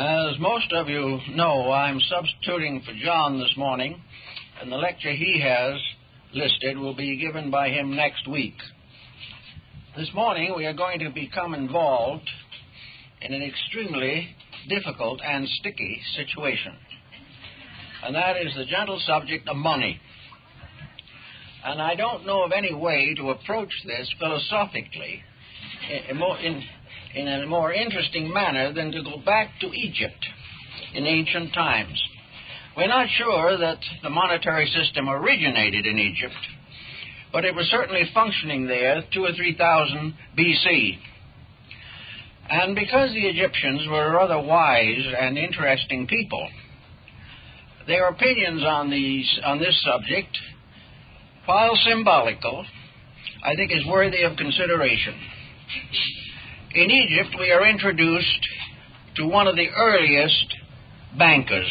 As most of you know, I'm substituting for John this morning, and the lecture he has listed will be given by him next week. This morning we are going to become involved in an extremely difficult and sticky situation, and that is the gentle subject of money. And I don't know of any way to approach this philosophically in a more interesting manner than to go back to Egypt in ancient times. We're not sure that the monetary system originated in Egypt, but it was certainly functioning there 2,000 or 3,000 B.C. And because the Egyptians were rather wise and interesting people, their opinions on this subject, while symbolical, I think is worthy of consideration. In Egypt, we are introduced to one of the earliest bankers.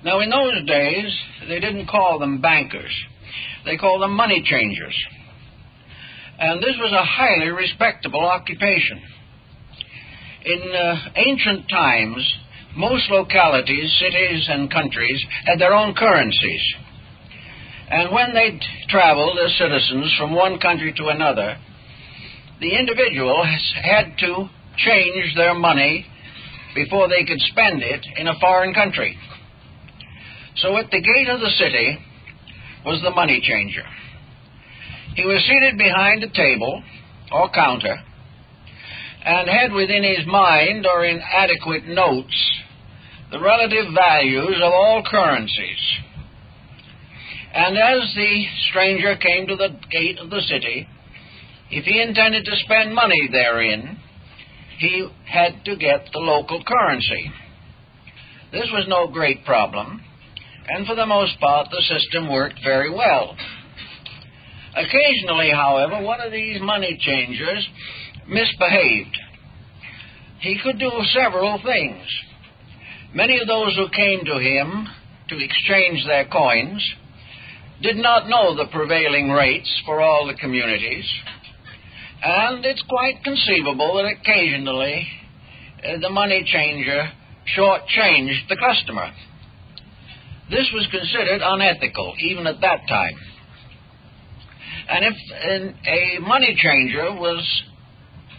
Now, in those days, they didn't call them bankers. They called them money changers. And this was a highly respectable occupation. In ancient times, most localities, cities, and countries had their own currencies. And when they traveled as citizens from one country to another, the individual had to change their money before they could spend it in a foreign country. So at the gate of the city was the money changer. He was seated behind a table or counter and had within his mind or in adequate notes the relative values of all currencies. And as the stranger came to the gate of the city, if he intended to spend money therein, he had to get the local currency. This was no great problem, and for the most part the system worked very well. Occasionally, however, one of these money changers misbehaved. He could do several things. Many of those who came to him to exchange their coins did not know the prevailing rates for all the communities, and it's quite conceivable that occasionally the money changer shortchanged the customer. This was considered unethical even at that time. And if a money changer was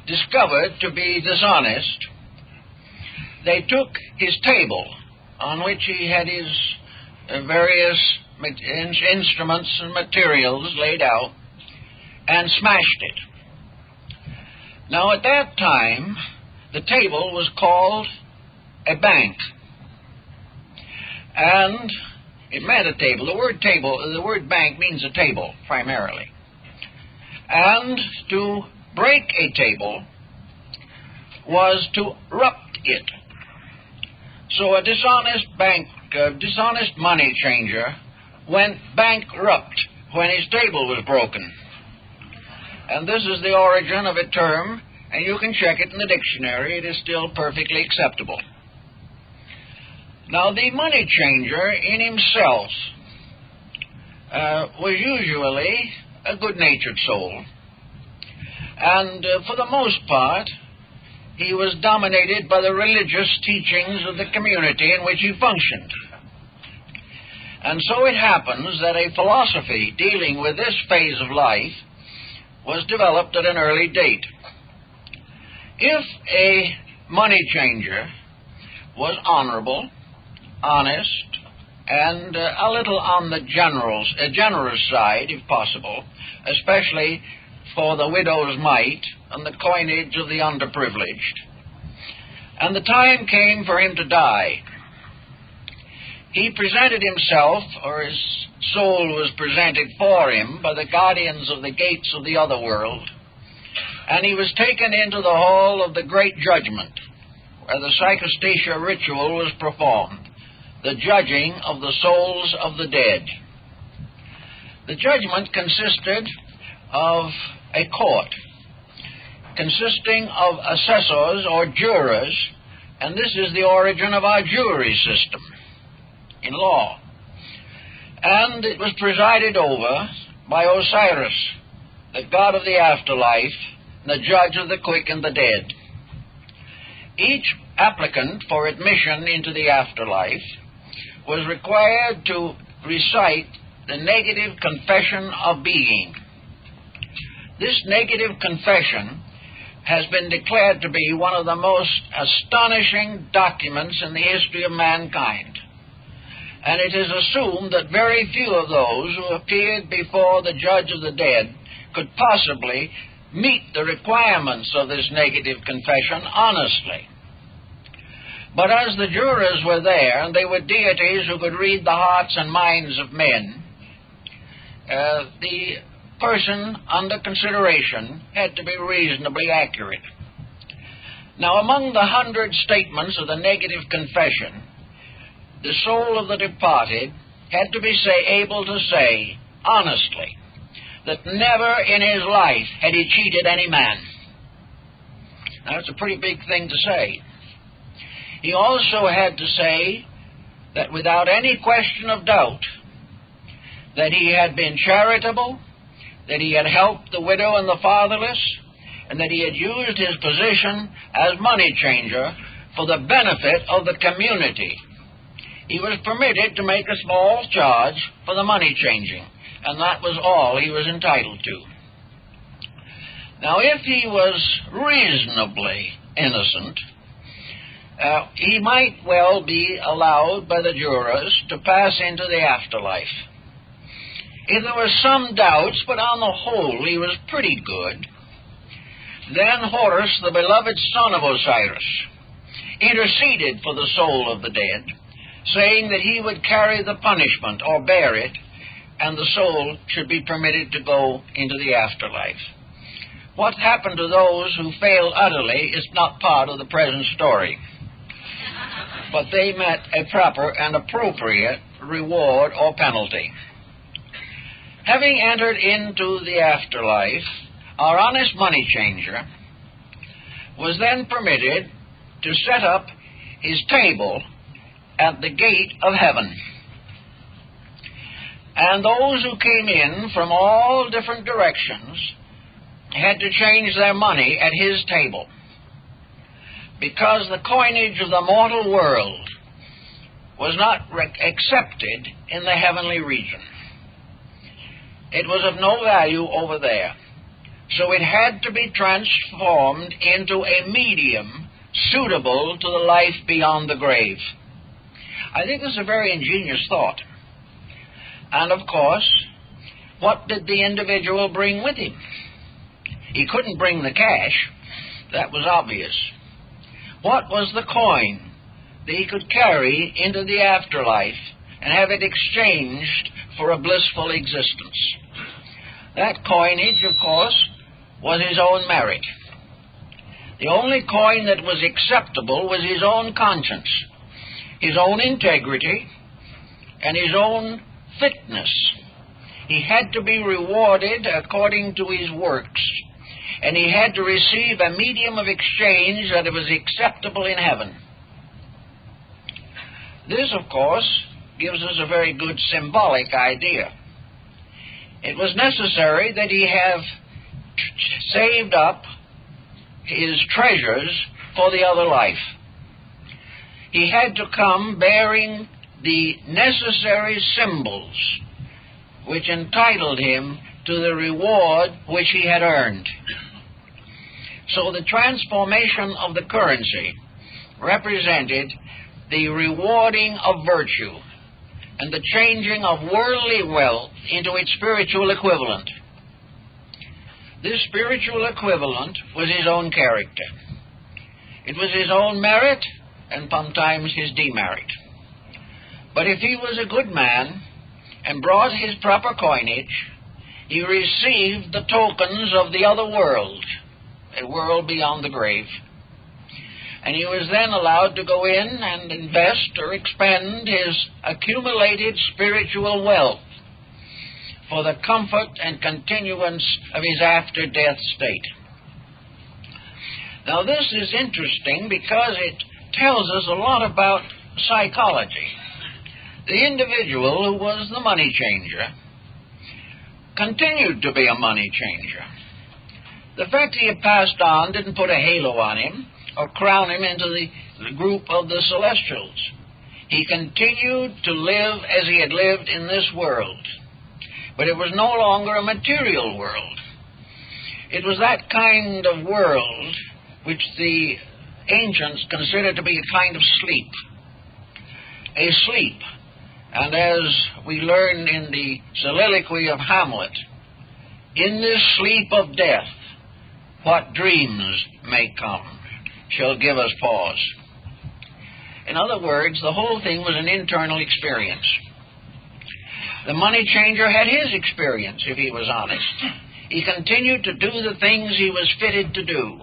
discovered to be dishonest, they took his table on which he had his various instruments and materials laid out and smashed it. Now, at that time, the table was called a bank, and it meant a table. The word bank means a table, primarily. And to break a table was to rupt it. So a dishonest money changer went bankrupt when his table was broken. And this is the origin of a term, and you can check it in the dictionary. It is still perfectly acceptable. Now, the money changer in himself was usually a good-natured soul. And for the most part, he was dominated by the religious teachings of the community in which he functioned. And so it happens that a philosophy dealing with this phase of life was developed at an early date. If a money changer was honorable, honest, and a little on the generous side, if possible, especially for the widow's mite and the coinage of the underprivileged, and the time came for him to die, he presented himself, or his soul was presented for him by the guardians of the gates of the other world, and he was taken into the hall of the great judgment, where the psychostatia ritual was performed, the judging of the souls of the dead. The judgment consisted of a court, consisting of assessors or jurors, and this is the origin of our jury system in law. And it was presided over by Osiris, the god of the afterlife, the judge of the quick and the dead. each applicant for admission into the afterlife was required to recite the negative confession of being. This negative confession has been declared to be one of the most astonishing documents in the history of mankind. And it is assumed that very few of those who appeared before the judge of the dead could possibly meet the requirements of this negative confession honestly. But as the jurors were there, and they were deities who could read the hearts and minds of men, the person under consideration had to be reasonably accurate. Now, among the 100 statements of the negative confession, the soul of the departed had to be able to say honestly that never in his life had he cheated any man. Now, that's a pretty big thing to say. He also had to say that without any question of doubt that he had been charitable, that he had helped the widow and the fatherless, and that he had used his position as money changer for the benefit of the community. He was permitted to make a small charge for the money changing, and that was all he was entitled to. Now, if he was reasonably innocent, he might well be allowed by the jurors to pass into the afterlife. If there were some doubts, but on the whole he was pretty good, then Horus, the beloved son of Osiris, interceded for the soul of the dead, saying that he would carry the punishment or bear it, and the soul should be permitted to go into the afterlife. What happened to those who failed utterly is not part of the present story, but they met a proper and appropriate reward or penalty. Having entered into the afterlife, our honest money changer was then permitted to set up his table at the gate of heaven. And those who came in from all different directions had to change their money at his table, because the coinage of the mortal world was not accepted in the heavenly region. It was of no value over there. So it had to be transformed into a medium suitable to the life beyond the grave. I think this is a very ingenious thought. And of course, what did the individual bring with him? He couldn't bring the cash. That was obvious. What was the coin that he could carry into the afterlife and have it exchanged for a blissful existence? That coinage, of course, was his own merit. The only coin that was acceptable was his own conscience, his own integrity, and his own fitness. He had to be rewarded according to his works, and he had to receive a medium of exchange that was acceptable in heaven. This, of course, gives us a very good symbolic idea. It was necessary that he have saved up his treasures for the other life. He had to come bearing the necessary symbols which entitled him to the reward which he had earned. So the transformation of the currency represented the rewarding of virtue and the changing of worldly wealth into its spiritual equivalent. This spiritual equivalent was his own character. It was his own merit and sometimes his demerit. But if he was a good man and brought his proper coinage, he received the tokens of the other world, a world beyond the grave. And he was then allowed to go in and invest or expend his accumulated spiritual wealth for the comfort and continuance of his after-death state. Now, this is interesting because it tells us a lot about psychology. The individual who was the money changer continued to be a money changer. The fact he had passed on didn't put a halo on him or crown him into the group of the celestials. He continued to live as he had lived in this world, but it was no longer a material world. It was that kind of world which the ancients considered to be a kind of sleep. A sleep. And as we learn in the soliloquy of Hamlet, in this sleep of death, what dreams may come shall give us pause. In other words, the whole thing was an internal experience. The money changer had his experience, if he was honest. He continued to do the things he was fitted to do.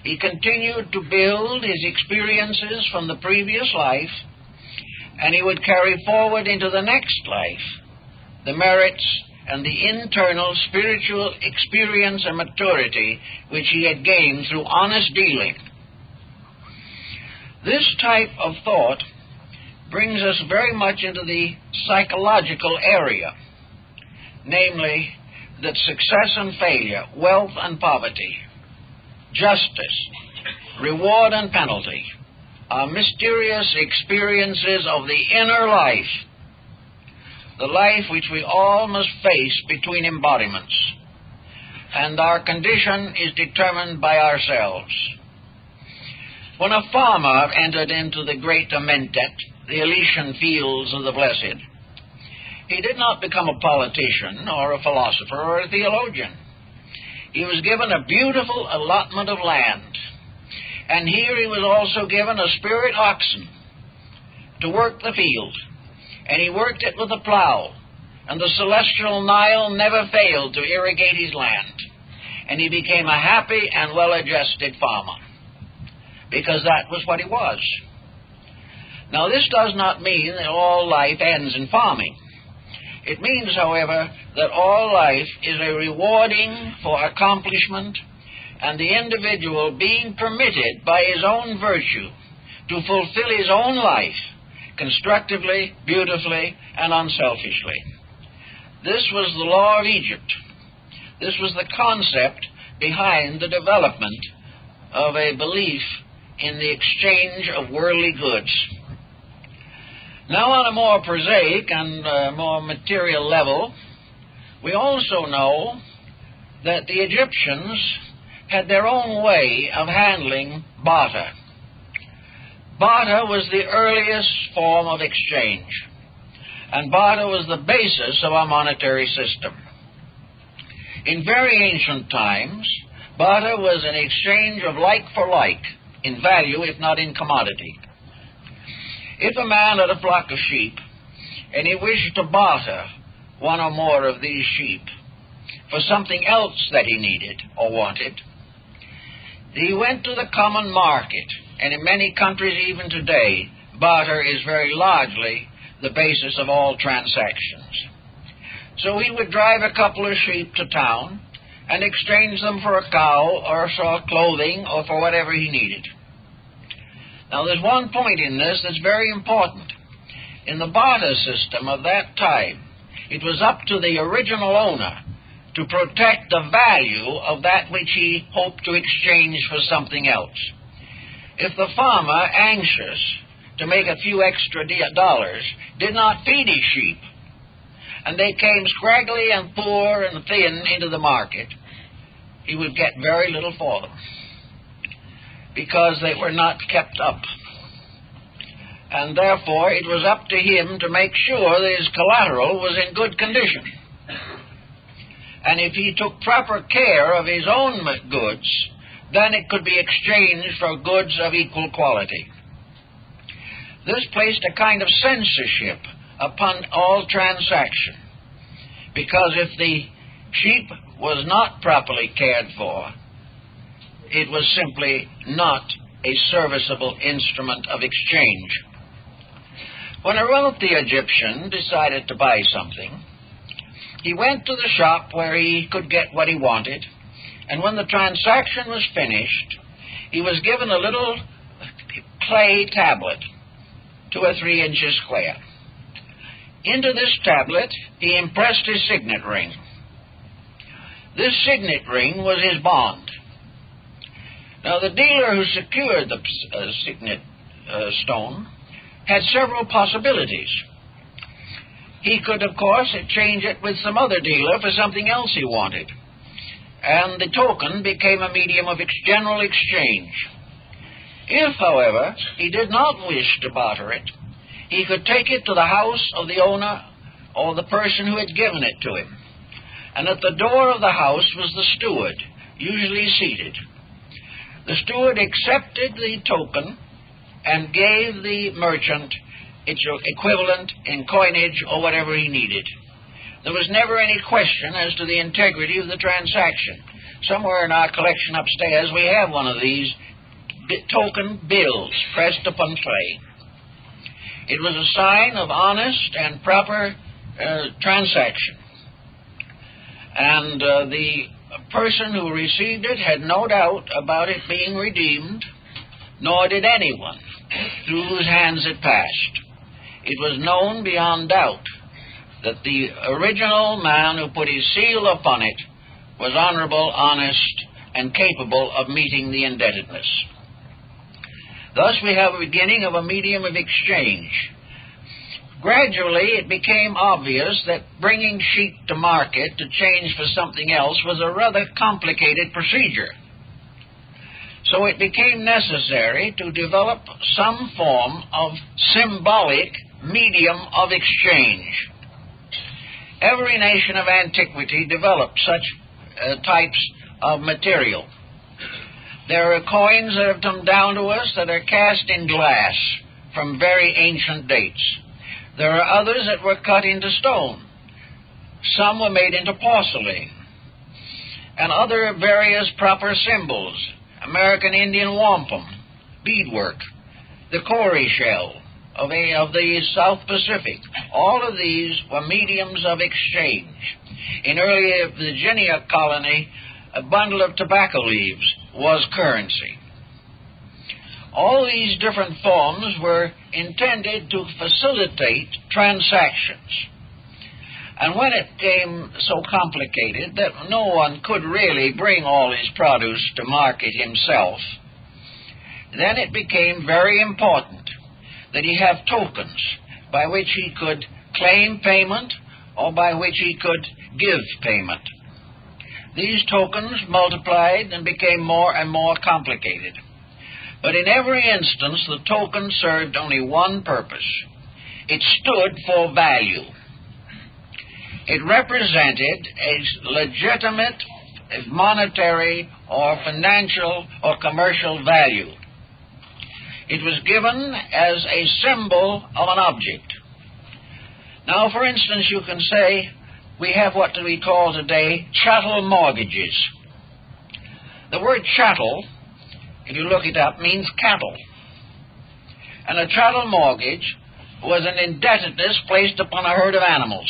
He continued to build his experiences from the previous life, and he would carry forward into the next life the merits and the internal spiritual experience and maturity which he had gained through honest dealing. This type of thought brings us very much into the psychological area, namely that success and failure, wealth and poverty, justice, reward and penalty, are mysterious experiences of the inner life, the life which we all must face between embodiments, and our condition is determined by ourselves. When a farmer entered into the great Amentet, the Elysian fields of the blessed, he did not become a politician or a philosopher or a theologian. He was given a beautiful allotment of land, and here he was also given a spirit oxen to work the field, and he worked it with a plow, and the celestial Nile never failed to irrigate his land, and he became a happy and well-adjusted farmer, because that was what he was. Now, this does not mean that all life ends in farming. It means, however, that all life is a rewarding for accomplishment, and the individual being permitted by his own virtue to fulfill his own life constructively, beautifully, and unselfishly. This was the law of Egypt. This was the concept behind the development of a belief in the exchange of worldly goods. Now, on a more prosaic and more material level, we also know that the Egyptians had their own way of handling barter. Barter was the earliest form of exchange, and barter was the basis of our monetary system. In very ancient times, barter was an exchange of like for like, in value if not in commodity. If a man had a flock of sheep, and he wished to barter one or more of these sheep for something else that he needed or wanted, he went to the common market, and in many countries even today, barter is very largely the basis of all transactions. So he would drive a couple of sheep to town and exchange them for a cow or for clothing or for whatever he needed. Now, there's one point in this that's very important. In the barter system of that time, it was up to the original owner to protect the value of that which he hoped to exchange for something else. If the farmer, anxious to make a few extra dollars, did not feed his sheep, and they came scraggly and poor and thin into the market, he would get very little for them, because they were not kept up. And therefore it was up to him to make sure that his collateral was in good condition. And if he took proper care of his own goods, then it could be exchanged for goods of equal quality. This placed a kind of censorship upon all transaction, because if the sheep was not properly cared for, it was simply not a serviceable instrument of exchange. When a wealthy Egyptian decided to buy something, he went to the shop where he could get what he wanted, and when the transaction was finished, he was given a little clay tablet, 2 or 3 inches square. Into this tablet, he impressed his signet ring. This signet ring was his bond. Now, the dealer who secured the signet stone had several possibilities. He could, of course, change it with some other dealer for something else he wanted, and the token became a medium of general exchange. If, however, he did not wish to barter it, he could take it to the house of the owner or the person who had given it to him, and at the door of the house was the steward, usually seated. The steward accepted the token and gave the merchant its equivalent in coinage or whatever he needed. There was never any question as to the integrity of the transaction. Somewhere in our collection upstairs we have one of these token bills pressed upon clay. It was a sign of honest and proper transaction. And the person who received it had no doubt about it being redeemed, nor did anyone through whose hands it passed. It was known beyond doubt that the original man who put his seal upon it was honorable, honest, and capable of meeting the indebtedness. Thus we have a beginning of a medium of exchange. Gradually it became obvious that bringing sheep to market to change for something else was a rather complicated procedure. So it became necessary to develop some form of symbolic medium of exchange. Every nation of antiquity developed such types of material. There are coins that have come down to us that are cast in glass from very ancient dates. There are others that were cut into stone. Some were made into porcelain. And other various proper symbols, American Indian wampum, beadwork, the cowrie shell of the South Pacific. All of these were mediums of exchange. In early Virginia colony, a bundle of tobacco leaves was currency. All these different forms were intended to facilitate transactions. And when it became so complicated that no one could really bring all his produce to market himself, then it became very important that he have tokens by which he could claim payment or by which he could give payment. These tokens multiplied and became more and more complicated. But in every instance, the token served only one purpose. It stood for value. It represented a legitimate monetary or financial or commercial value. It was given as a symbol of an object. Now, for instance, you can say we have what we call today chattel mortgages. The word chattel, if you look it up, means cattle. And a chattel mortgage was an indebtedness placed upon a herd of animals.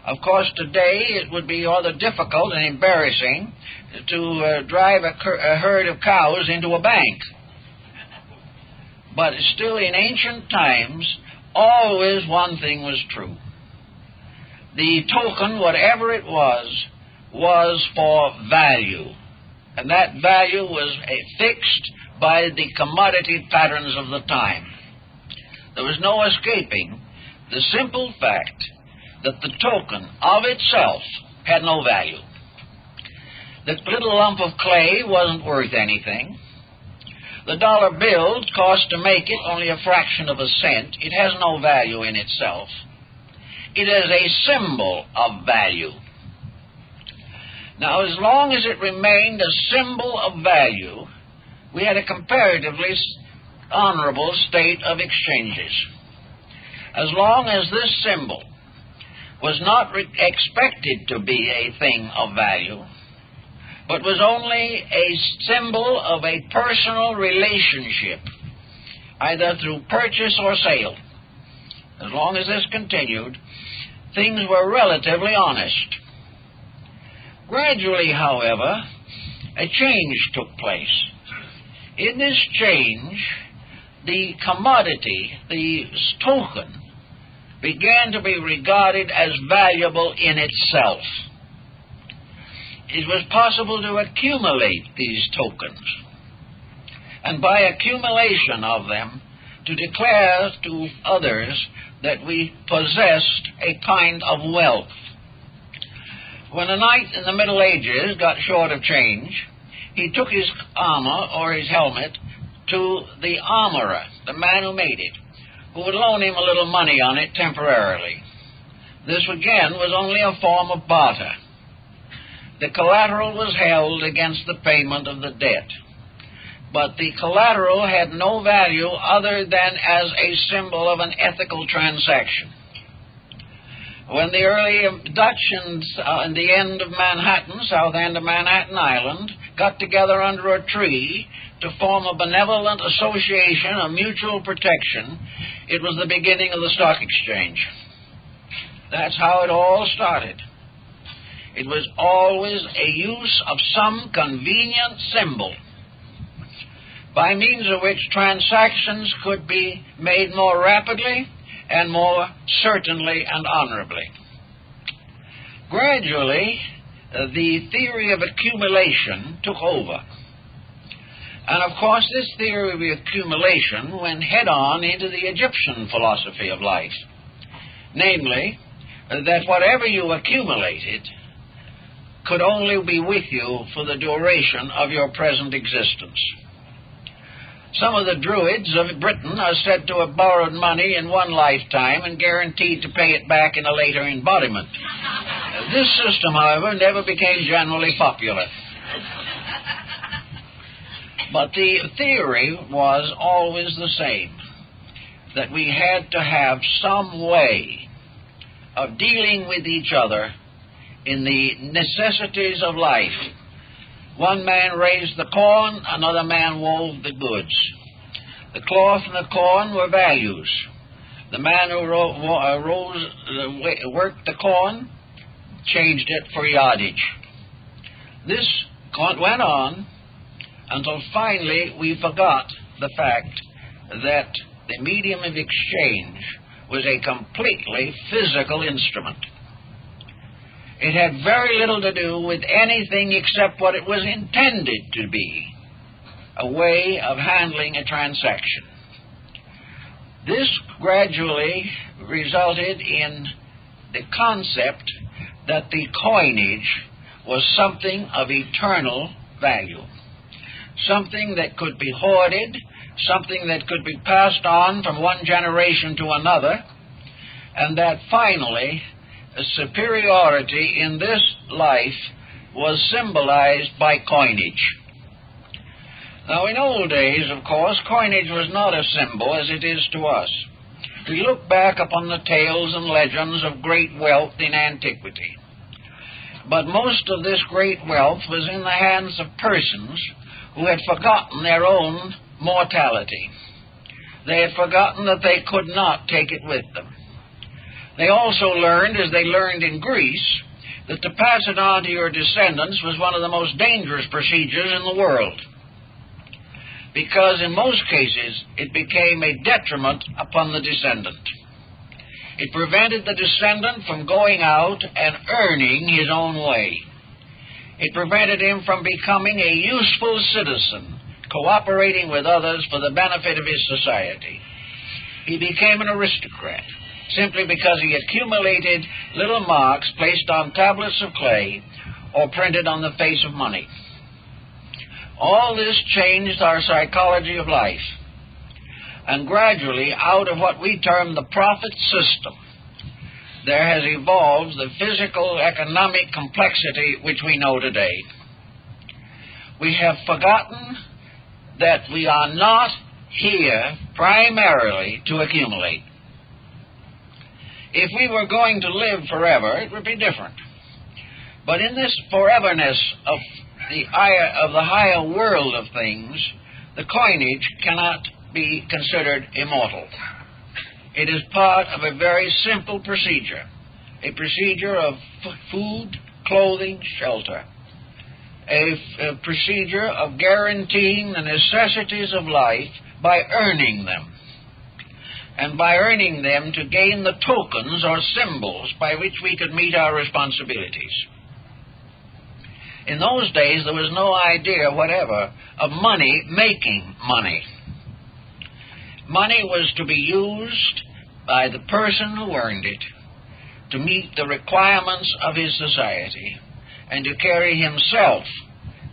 Of course, today it would be rather difficult and embarrassing to drive a herd of cows into a bank. But still, in ancient times, always one thing was true. The token, whatever it was for value. And that value was fixed by the commodity patterns of the time. There was no escaping the simple fact that the token of itself had no value. The little lump of clay wasn't worth anything. The dollar bill cost to make it only a fraction of a cent. It has no value in itself. It is a symbol of value. Now, as long as it remained a symbol of value, we had a comparatively honorable state of exchanges. As long as this symbol was not expected to be a thing of value, but was only a symbol of a personal relationship, either through purchase or sale. As long as this continued, things were relatively honest. Gradually, however, a change took place. In this change, the commodity, the token, began to be regarded as valuable in itself. it was possible to accumulate these tokens, and by accumulation of them, to declare to others that we possessed a kind of wealth. When a knight in the Middle Ages got short of change, he took his armor or his helmet to the armorer, the man who made it, who would loan him a little money on it temporarily. This, again, was only a form of barter. The collateral was held against the payment of the debt, but the collateral had no value other than as a symbol of an ethical transaction. When the early Dutch in the end of Manhattan, south end of Manhattan Island, got together under a tree to form a benevolent association of mutual protection, it was the beginning of the stock exchange. That's how it all started. It was always a use of some convenient symbol, by means of which transactions could be made more rapidly and more certainly and honorably. Gradually, the theory of accumulation took over. And of course, this theory of accumulation went head-on into the Egyptian philosophy of life, namely, that whatever you accumulated could only be with you for the duration of your present existence. Some of the Druids of Britain are said to have borrowed money in one lifetime and guaranteed to pay it back in a later embodiment. This system, however, never became generally popular. But the theory was always the same, that we had to have some way of dealing with each other in the necessities of life. One man raised the corn, another man wove the goods. The cloth and the corn were values. The man who worked the corn changed it for yardage. This went on until finally we forgot the fact that the medium of exchange was a completely physical instrument. It had very little to do with anything except what it was intended to be, a way of handling a transaction. This gradually resulted in the concept that the coinage was something of eternal value, something that could be hoarded, something that could be passed on from one generation to another, and that finally superiority in this life was symbolized by coinage. Now, in old days, of course, coinage was not a symbol as it is to us. We look back upon the tales and legends of great wealth in antiquity. But most of this great wealth was in the hands of persons who had forgotten their own mortality. They had forgotten that they could not take it with them. They also learned, as they learned in Greece, that to pass it on to your descendants was one of the most dangerous procedures in the world, because in most cases it became a detriment upon the descendant. It prevented the descendant from going out and earning his own way. It prevented him from becoming a useful citizen, cooperating with others for the benefit of his society. He became an aristocrat, simply because he accumulated little marks placed on tablets of clay or printed on the face of money. All this changed our psychology of life, and gradually, out of what we term the profit system, there has evolved the physical economic complexity which we know today. We have forgotten that we are not here primarily to accumulate. If we were going to live forever, it would be different. But in this foreverness of the higher world of things, the coinage cannot be considered immortal. It is part of a very simple procedure, a procedure of food, clothing, shelter, a procedure of guaranteeing the necessities of life by earning them, and by earning them to gain the tokens or symbols by which we could meet our responsibilities. In those days, there was no idea whatever of money making money. Money was to be used by the person who earned it to meet the requirements of his society and to carry himself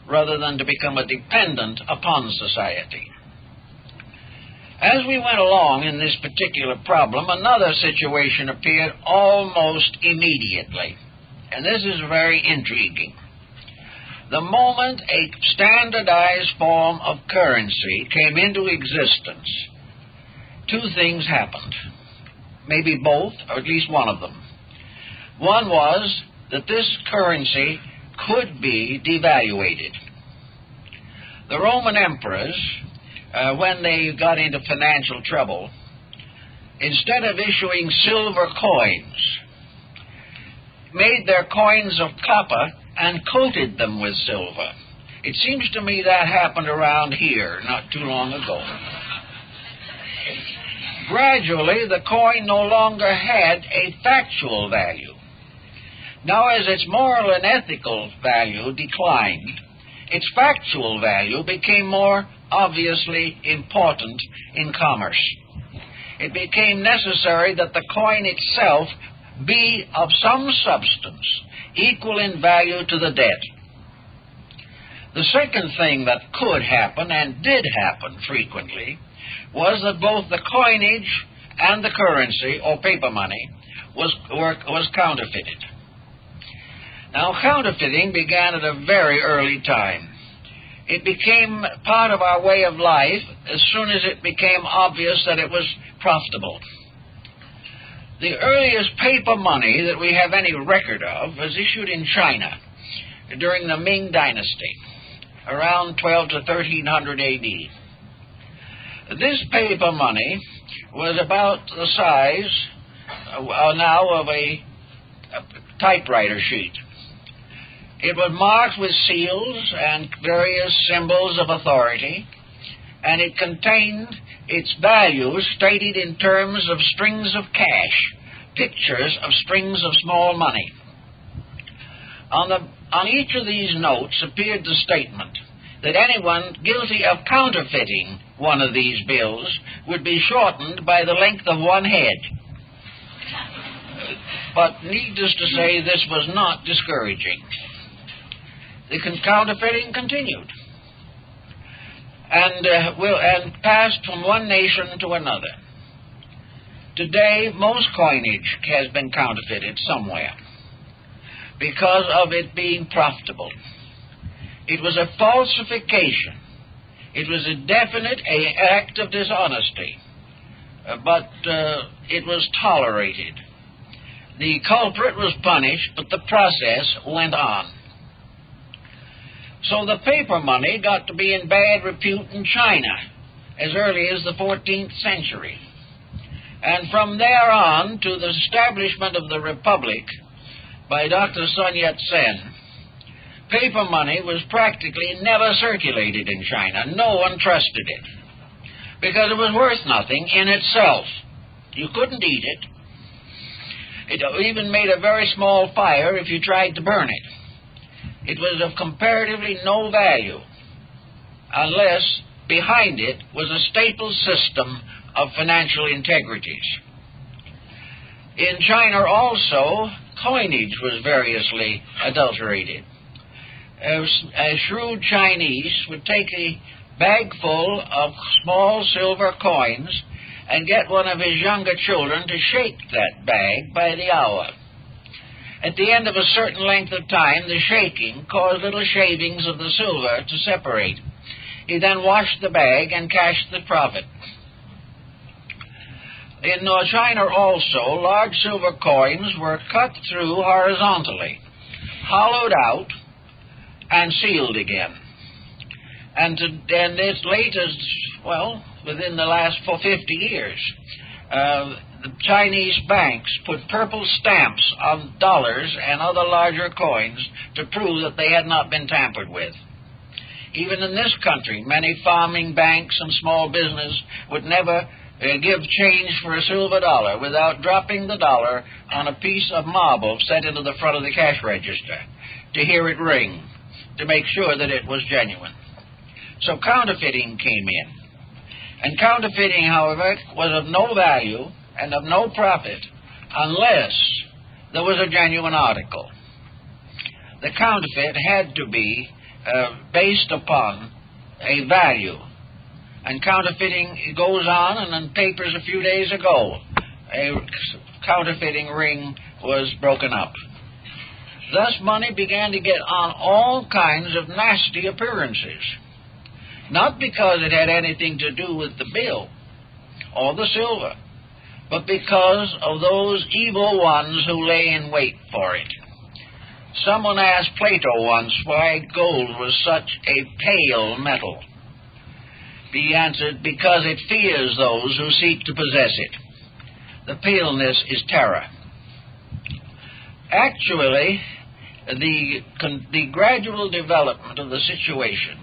rather than to become a dependent upon society. As we went along in this particular problem, another situation appeared almost immediately, and this is very intriguing. The moment a standardized form of currency came into existence, two things happened, maybe both, or at least one of them. One was that this currency could be devaluated. The Roman emperors, when they got into financial trouble, instead of issuing silver coins, made their coins of copper and coated them with silver. It seems to me that happened around here not too long ago. Gradually, the coin no longer had a factual value. Now, as its moral and ethical value declined, its factual value became more obviously important in commerce. It became necessary that the coin itself be of some substance equal in value to the debt. The second thing that could happen, and did happen frequently, was that both the coinage and the currency, or paper money, was counterfeited. Now, counterfeiting began at a very early time. It became part of our way of life as soon as it became obvious that it was profitable. The earliest paper money that we have any record of was issued in China during the Ming Dynasty, around 12 to 1300 A.D. This paper money was about the size now of a typewriter sheet. It was marked with seals and various symbols of authority, and it contained its value stated in terms of strings of cash, pictures of strings of small money. On each of these notes appeared the statement that anyone guilty of counterfeiting one of these bills would be shortened by the length of one head. But needless to say, this was not discouraging. The counterfeiting continued and passed from one nation to another. Today, most coinage has been counterfeited somewhere because of it being profitable. It was a falsification. It was a definite act of dishonesty, but it was tolerated. The culprit was punished, but the process went on. So the paper money got to be in bad repute in China as early as the 14th century. And from there on to the establishment of the Republic by Dr. Sun Yat-sen, paper money was practically never circulated in China. No one trusted it because it was worth nothing in itself. You couldn't eat it. It even made a very small fire if you tried to burn it. It was of comparatively no value unless behind it was a staple system of financial integrities. In China also, coinage was variously adulterated. A shrewd Chinese would take a bag full of small silver coins and get one of his younger children to shake that bag by the hour. At the end of a certain length of time, the shaking caused little shavings of the silver to separate. He then washed the bag and cashed the profit. In China also, large silver coins were cut through horizontally, hollowed out, and sealed again. And as late as, within the last 50 years, the Chinese banks put purple stamps on dollars and other larger coins to prove that they had not been tampered with. Even in this country, many farming banks and small business would never give change for a silver dollar without dropping the dollar on a piece of marble set into the front of the cash register to hear it ring. to make sure that it was genuine. So counterfeiting came in. And counterfeiting, however, was of no value and of no profit unless there was a genuine article. The counterfeit had to be based upon a value. And counterfeiting goes on, and in papers a few days ago, a counterfeiting ring was broken up. Thus money began to get on all kinds of nasty appearances, not because it had anything to do with the bill or the silver, but because of those evil ones who lay in wait for it. Someone asked Plato once why gold was such a pale metal. He answered, because it fears those who seek to possess it. The paleness is terror. Actually, the gradual development of the situation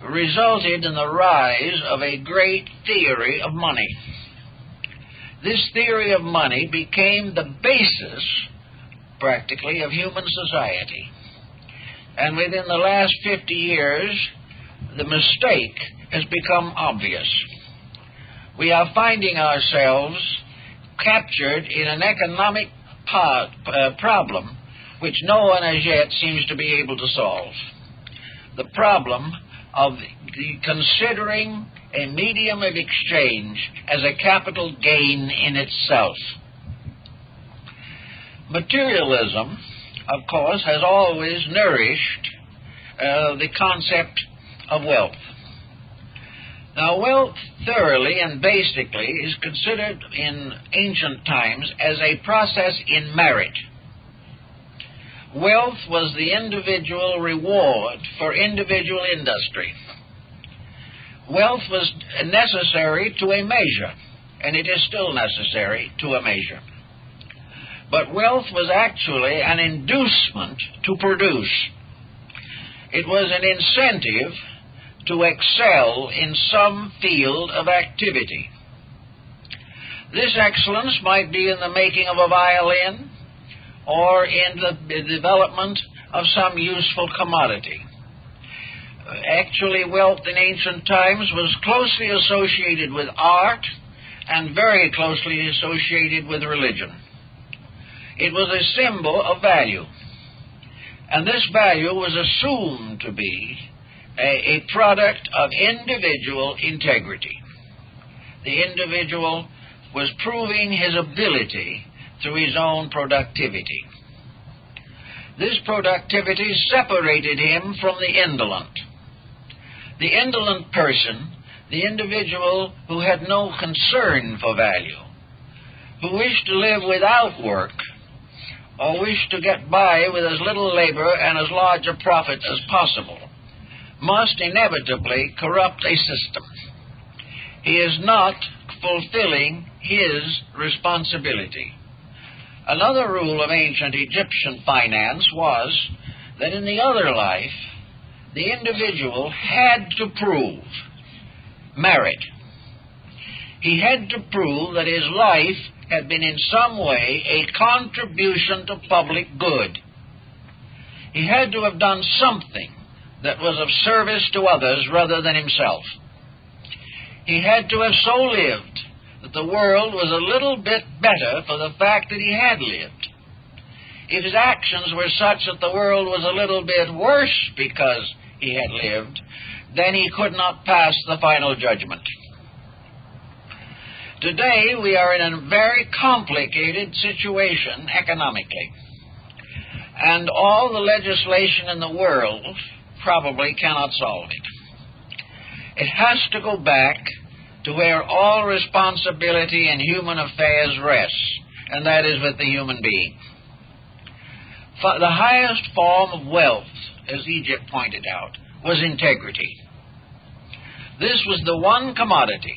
resulted in the rise of a great theory of money. This theory of money became the basis, practically, of human society. And within the last 50 years, the mistake has become obvious. We are finding ourselves captured in an economic problem which no one as yet seems to be able to solve. The problem of considering a medium of exchange as a capital gain in itself. Materialism, of course, has always nourished the concept of wealth. Now, wealth thoroughly and basically is considered in ancient times as a process in merit. Wealth was the individual reward for individual industry. Wealth was necessary to a measure, and it is still necessary to a measure. But wealth was actually an inducement to produce. It was an incentive to excel in some field of activity. This excellence might be in the making of a violin or in the development of some useful commodity. Actually, wealth in ancient times was closely associated with art and very closely associated with religion. It was a symbol of value, and this value was assumed to be a product of individual integrity. The individual was proving his ability through his own productivity. This productivity separated him from the indolent. The indolent person, the individual who had no concern for value, who wished to live without work, or wished to get by with as little labor and as large a profit as possible, must inevitably corrupt a system. He is not fulfilling his responsibility. Another rule of ancient Egyptian finance was that in the other life, the individual had to prove merit. He had to prove that his life had been in some way a contribution to public good. He had to have done something that was of service to others rather than himself. He had to have so lived that the world was a little bit better for the fact that he had lived. If his actions were such that the world was a little bit worse because he had lived, then he could not pass the final judgment. Today we are in a very complicated situation economically, and all the legislation in the world probably cannot solve it. It has to go back to where all responsibility in human affairs rests, and that is with the human being. The highest form of wealth, as Egypt pointed out, was integrity. This was the one commodity.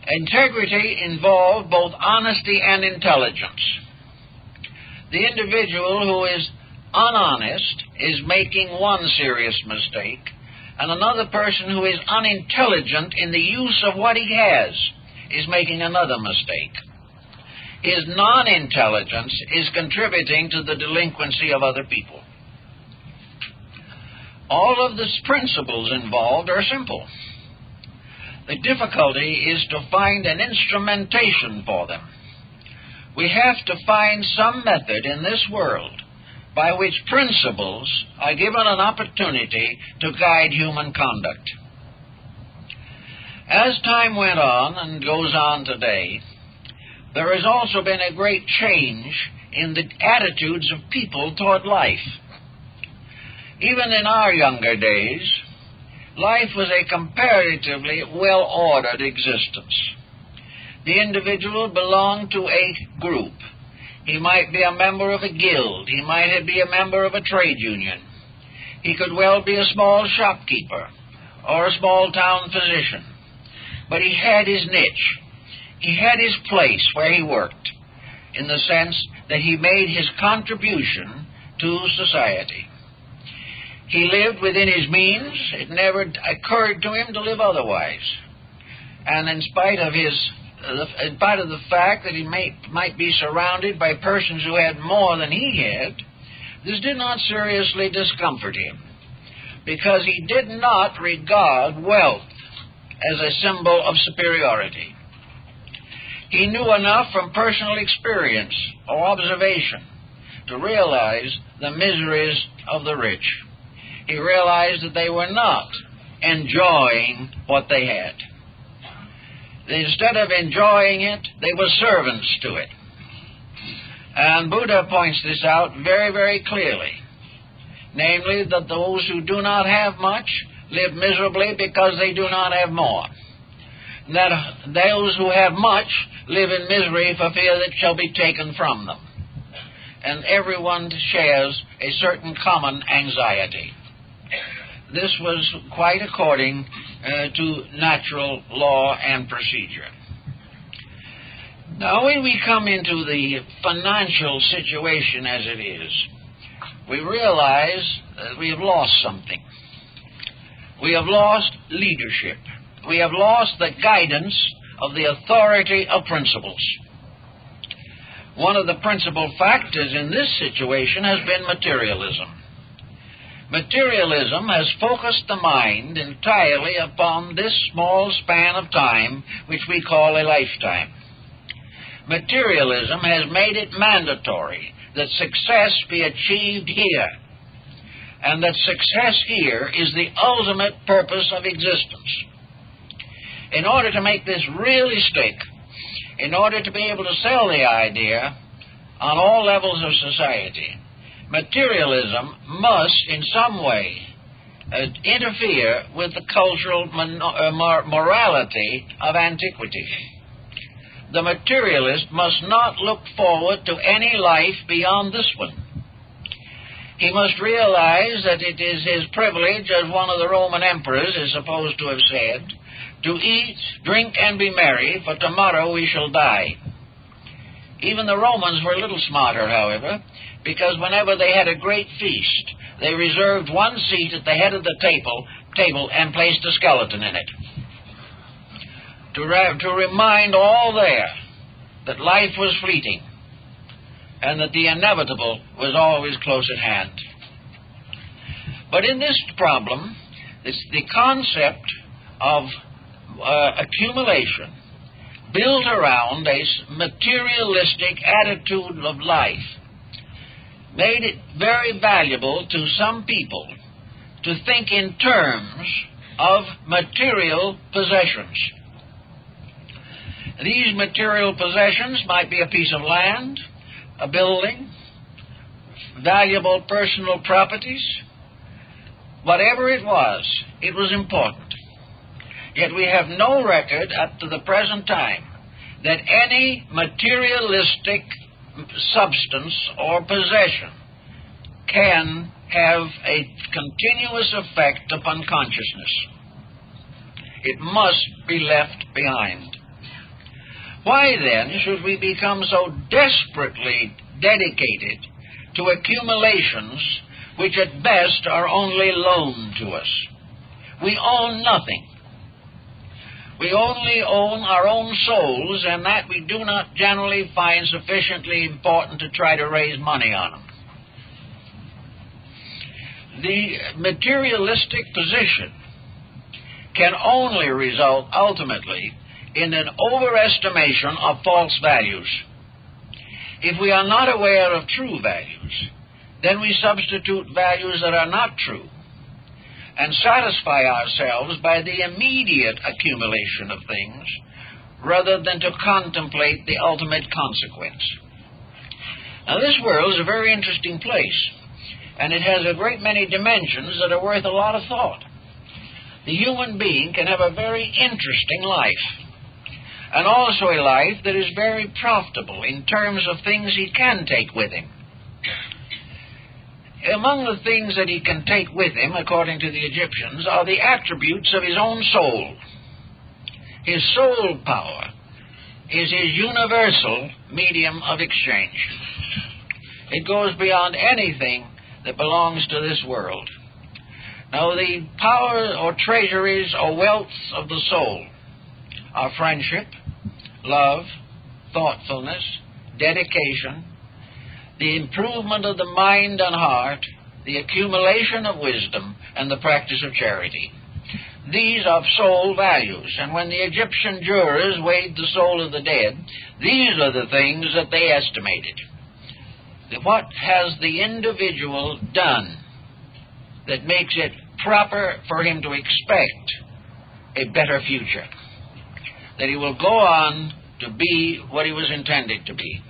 Integrity involved both honesty and intelligence. The individual who is unhonest is making one serious mistake, and another person who is unintelligent in the use of what he has is making another mistake. His non-intelligence is contributing to the delinquency of other people. All of the principles involved are simple. The difficulty is to find an instrumentation for them. We have to find some method in this world by which principles are given an opportunity to guide human conduct. As time went on and goes on today, there has also been a great change in the attitudes of people toward life. Even in our younger days, life was a comparatively well-ordered existence. The individual belonged to a group. He might be a member of a guild. He might be a member of a trade union. He could well be a small shopkeeper or a small-town physician. But he had his niche. He had his place where he worked, in the sense that he made his contribution to society. He lived within his means. It never occurred to him to live otherwise. And in spite of the fact that he might be surrounded by persons who had more than he had, this did not seriously discomfort him, because he did not regard wealth as a symbol of superiority. He knew enough from personal experience or observation to realize the miseries of the rich. He realized that they were not enjoying what they had. Instead of enjoying it, they were servants to it. And Buddha points this out very, very clearly. Namely, that those who do not have much live miserably because they do not have more. That those who have much live in misery for fear that it shall be taken from them. And everyone shares a certain common anxiety. This was quite according to natural law and procedure. Now, when we come into the financial situation as it is, we realize that we have lost something. We have lost leadership. We have lost the guidance of the authority of principles. One of the principal factors in this situation has been materialism. Materialism has focused the mind entirely upon this small span of time, which we call a lifetime. Materialism has made it mandatory that success be achieved here, and that success here is the ultimate purpose of existence. In order to make this really stick, in order to be able to sell the idea on all levels of society, materialism must in some way interfere with the cultural morality of antiquity. The materialist must not look forward to any life beyond this one. He must realize that it is his privilege, as one of the Roman emperors is supposed to have said, to eat, drink, and be merry, for tomorrow we shall die. Even the Romans were a little smarter, however, because whenever they had a great feast, they reserved one seat at the head of the table and placed a skeleton in it, to remind all there that life was fleeting and that the inevitable was always close at hand. But in this problem, it's the concept of accumulation built around a materialistic attitude of life made it very valuable to some people to think in terms of material possessions. These material possessions might be a piece of land, a building, valuable personal properties. Whatever it was important. Yet we have no record up to the present time that any materialistic substance or possession can have a continuous effect upon consciousness. It must be left behind. Why then should we become so desperately dedicated to accumulations which at best are only loaned to us? We own nothing. We only own our own souls, and that we do not generally find sufficiently important to try to raise money on them. The materialistic position can only result ultimately in an overestimation of false values. If we are not aware of true values, then we substitute values that are not true and satisfy ourselves by the immediate accumulation of things rather than to contemplate the ultimate consequence. Now, this world is a very interesting place, and it has a great many dimensions that are worth a lot of thought. The human being can have a very interesting life, and also a life that is very profitable in terms of things he can take with him. Among the things that he can take with him, according to the Egyptians, are the attributes of his own soul. His soul power is his universal medium of exchange. It goes beyond anything that belongs to this world. Now, the power or treasuries or wealths of the soul are friendship, love, thoughtfulness, dedication, the improvement of the mind and heart, the accumulation of wisdom, and the practice of charity. These are soul values, and when the Egyptian jurors weighed the soul of the dead, these are the things that they estimated. What has the individual done that makes it proper for him to expect a better future? That he will go on to be what he was intended to be.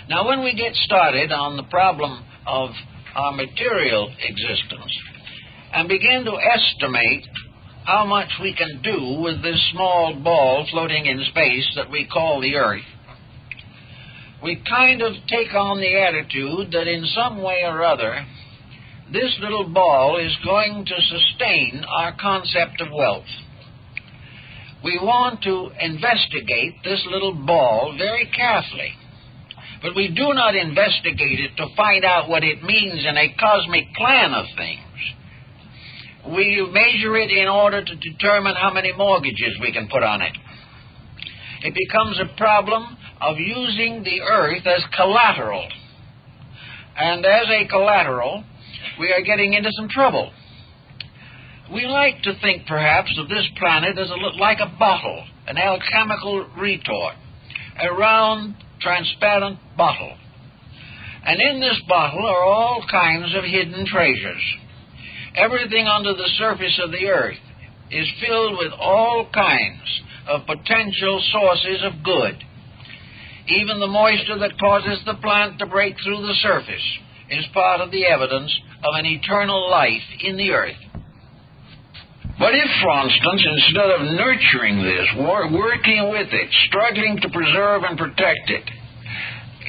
Now, when we get started on the problem of our material existence and begin to estimate how much we can do with this small ball floating in space that we call the Earth, we kind of take on the attitude that in some way or other, this little ball is going to sustain our concept of wealth. We want to investigate this little ball very carefully, but we do not investigate it to find out what it means in a cosmic plan of things. We measure it in order to determine how many mortgages we can put on it. It becomes a problem of using the Earth as collateral. And as a collateral, we are getting into some trouble. We like to think, perhaps, of this planet as like a bottle, an alchemical retort, a round, transparent bottle. And in this bottle are all kinds of hidden treasures. Everything under the surface of the Earth is filled with all kinds of potential sources of good. Even the moisture that causes the plant to break through the surface is part of the evidence of an eternal life in the Earth. But if, for instance, instead of nurturing this, working with it, struggling to preserve and protect it,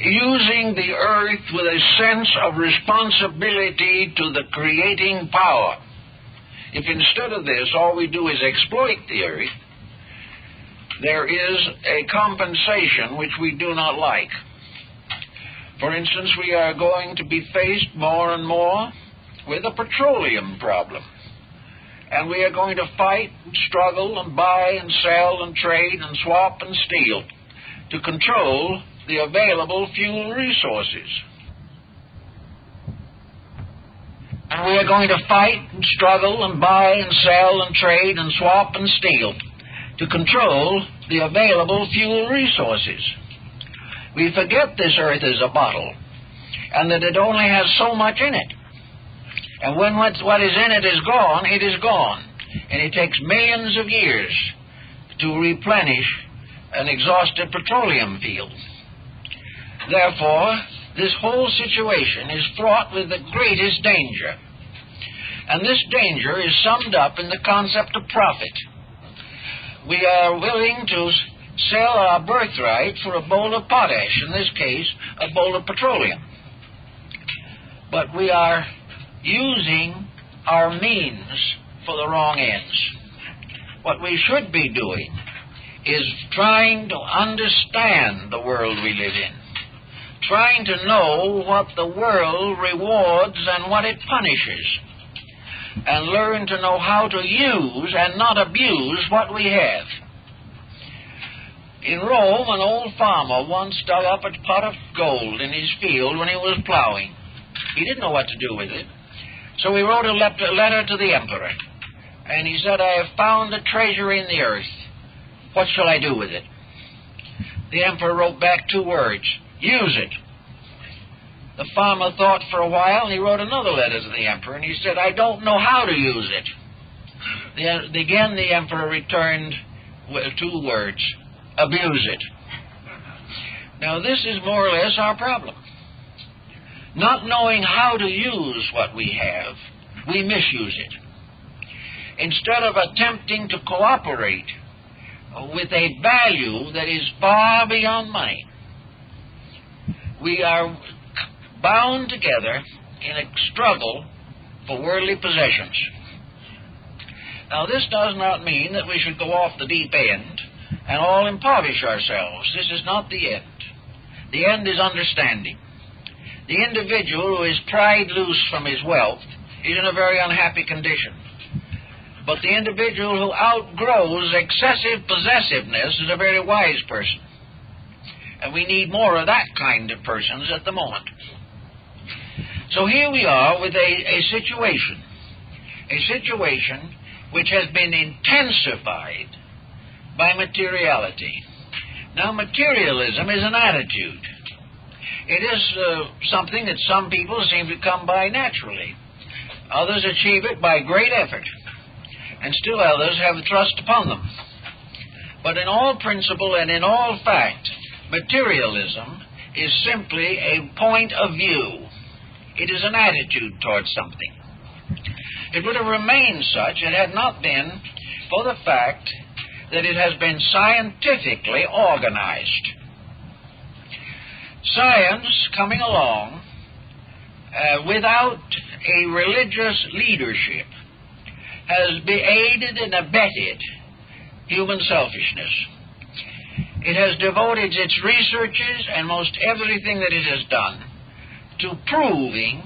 using the Earth with a sense of responsibility to the creating power, if instead of this all we do is exploit the Earth, there is a compensation which we do not like. For instance, we are going to be faced more and more with a petroleum problem. And we are going to fight and struggle and buy and sell and trade and swap and steal to control the available fuel resources. And we are going to fight and struggle and buy and sell and trade and swap and steal to control the available fuel resources. We forget this Earth is a bottle and that it only has so much in it. And when what is in it is gone, it is gone. And it takes millions of years to replenish an exhausted petroleum field. Therefore, this whole situation is fraught with the greatest danger. And this danger is summed up in the concept of profit. We are willing to sell our birthright for a bowl of potash, in this case, a bowl of petroleum. But we are using our means for the wrong ends. What we should be doing is trying to understand the world we live in, trying to know what the world rewards and what it punishes, and learn to know how to use and not abuse what we have. In Rome, an old farmer once dug up a pot of gold in his field when he was plowing. He didn't know what to do with it, So he wrote a letter to the emperor, and he said, I have found a treasure in the earth. What shall I do with it? The emperor wrote back 2 words, use it. The farmer thought for a while, and he wrote another letter to the emperor, and he said, I don't know how to use it. Again, the emperor returned with 2 words, abuse it. Now, this is more or less our problem. Not knowing how to use what we have, we misuse it. Instead of attempting to cooperate with a value that is far beyond money, we are bound together in a struggle for worldly possessions. Now, this does not mean that we should go off the deep end and all impoverish ourselves. This is not the end. The end is understanding. The individual who is pried loose from his wealth is in a very unhappy condition. But the individual who outgrows excessive possessiveness is a very wise person. And we need more of that kind of persons at the moment. So here we are with a situation which has been intensified by materiality. Now, materialism is an attitude. It is something that some people seem to come by naturally. Others achieve it by great effort, and still others have thrust upon them. But in all principle and in all fact, materialism is simply a point of view. It is an attitude towards something. It would have remained such had it not been for the fact that it has been scientifically organized. Science coming along without a religious leadership has aided and abetted human selfishness. It has devoted its researches and most everything that it has done to proving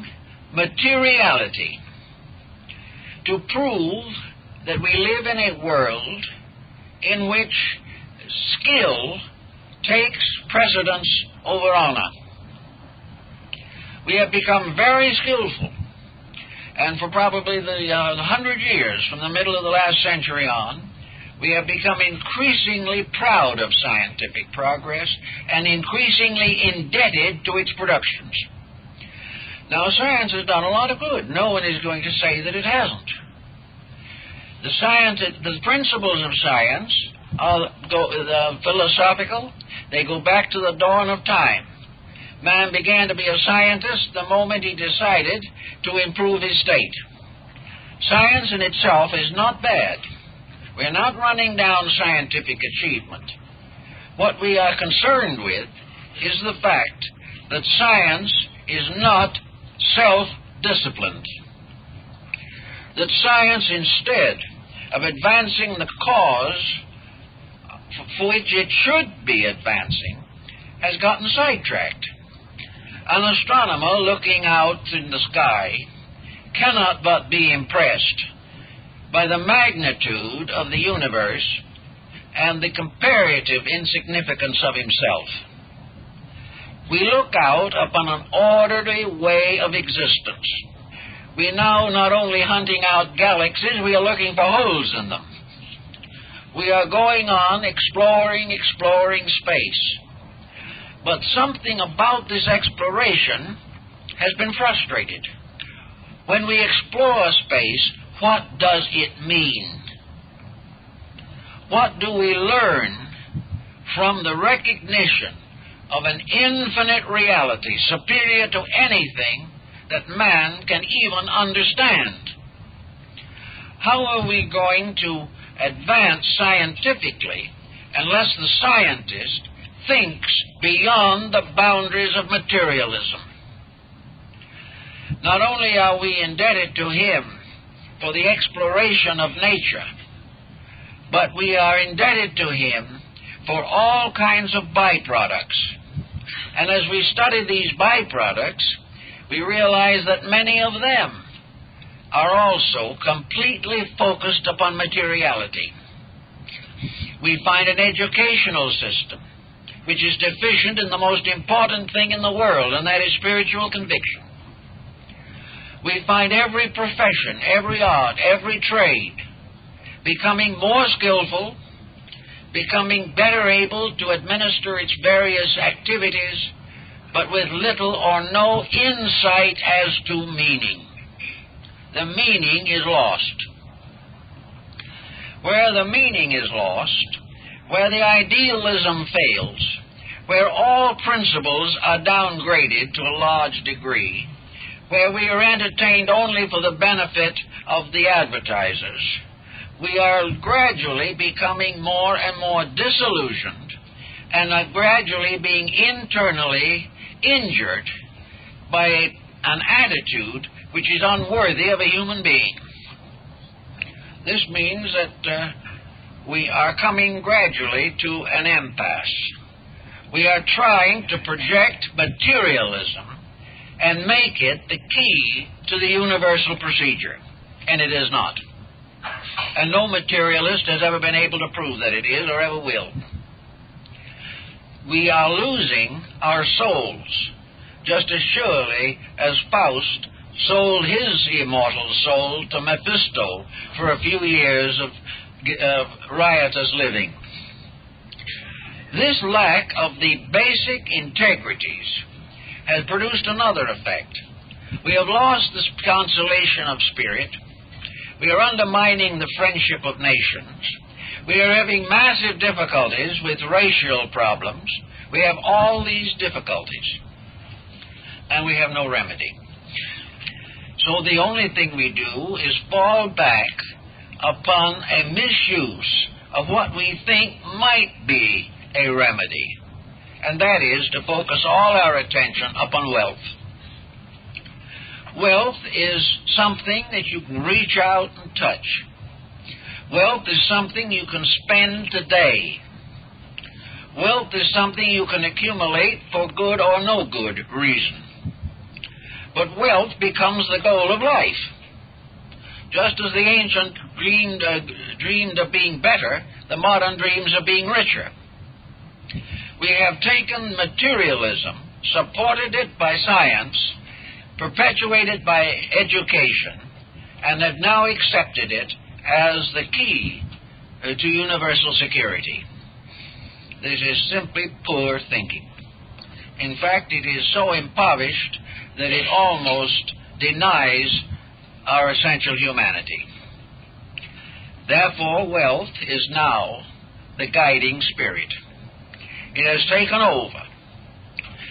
materiality, to prove that we live in a world in which skill takes precedence over honor. We have become very skillful, and for probably the 100 years from the middle of the last century on, we have become increasingly proud of scientific progress and increasingly indebted to its productions. Now, science has done a lot of good. No one is going to say that it hasn't. The principles of science are philosophical. They go back to the dawn of time. Man began to be a scientist the moment he decided to improve his state. Science in itself is not bad. We're not running down scientific achievement. What we are concerned with is the fact that science is not self-disciplined. That science, instead of advancing the cause for which it should be advancing, has gotten sidetracked. An astronomer looking out in the sky cannot but be impressed by the magnitude of the universe and the comparative insignificance of himself. We look out upon an orderly way of existence. We now not only hunting out galaxies, we are looking for holes in them. We are going on exploring space. But something about this exploration has been frustrated. When we explore space, what does it mean? What do we learn from the recognition of an infinite reality superior to anything that man can even understand? How are we going to advance scientifically unless the scientist thinks beyond the boundaries of materialism? Not only are we indebted to him for the exploration of nature, but we are indebted to him for all kinds of byproducts. And as we study these byproducts, we realize that many of them are also completely focused upon materiality. We find an educational system which is deficient in the most important thing in the world, and that is spiritual conviction. we find every profession, every art, every trade becoming more skillful, becoming better able to administer its various activities, but with little or no insight as to meaning. The meaning is lost. Where the meaning is lost, where the idealism fails, where all principles are downgraded to a large degree, where we are entertained only for the benefit of the advertisers, we are gradually becoming more and more disillusioned and are gradually being internally injured by an attitude which is unworthy of a human being. This means that we are coming gradually to an impasse. We are trying to project materialism and make it the key to the universal procedure, and it is not. And no materialist has ever been able to prove that it is or ever will. We are losing our souls just as surely as Faust sold his immortal soul to Mephisto for a few years of riotous living. This lack of the basic integrities has produced another effect. We have lost this consolation of spirit. We are undermining the friendship of nations. We are having massive difficulties with racial problems. We have all these difficulties, and we have no remedy. So the only thing we do is fall back upon a misuse of what we think might be a remedy, and that is to focus all our attention upon wealth. Wealth is something that you can reach out and touch. Wealth is something you can spend today. Wealth is something you can accumulate for good or no good reason. But wealth becomes the goal of life. Just as the ancient dreamed of being better, the modern dreams of being richer. We have taken materialism, supported it by science, perpetuated by education, and have now accepted it as the key to universal security. This is simply poor thinking. In fact, it is so impoverished that it almost denies our essential humanity. Therefore, wealth is now the guiding spirit. It has taken over,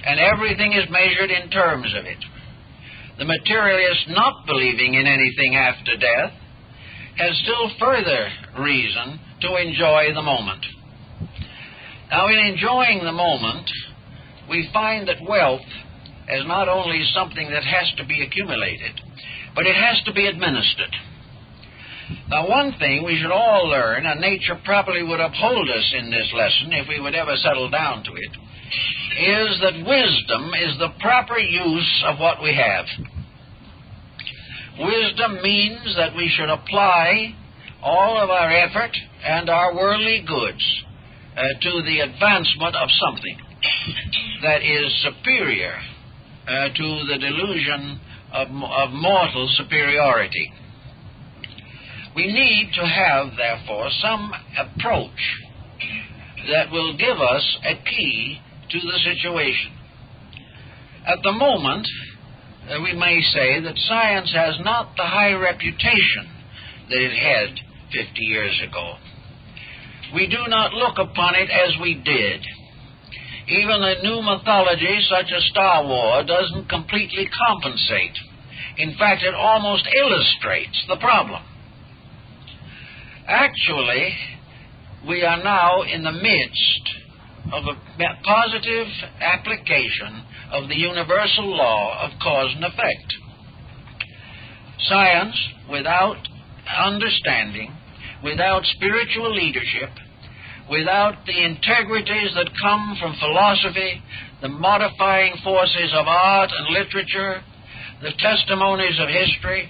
and everything is measured in terms of it. The materialist not believing in anything after death has still further reason to enjoy the moment. Now, in enjoying the moment, we find that wealth is not only something that has to be accumulated, but it has to be administered. Now, one thing we should all learn, and nature probably would uphold us in this lesson if we would ever settle down to it, is that wisdom is the proper use of what we have. Wisdom means that we should apply all of our effort and our worldly goods to the advancement of something that is superior to the delusion of mortal superiority. We need to have, therefore, some approach that will give us a key to the situation. At the moment, we may say that science has not the high reputation that it had 50 years ago. We do not look upon it as we did. Even a new mythology such as Star Wars doesn't completely compensate. In fact, it almost illustrates the problem. Actually, we are now in the midst of a positive application of the universal law of cause and effect. Science, without understanding, without spiritual leadership, without the integrities that come from philosophy, the modifying forces of art and literature, the testimonies of history,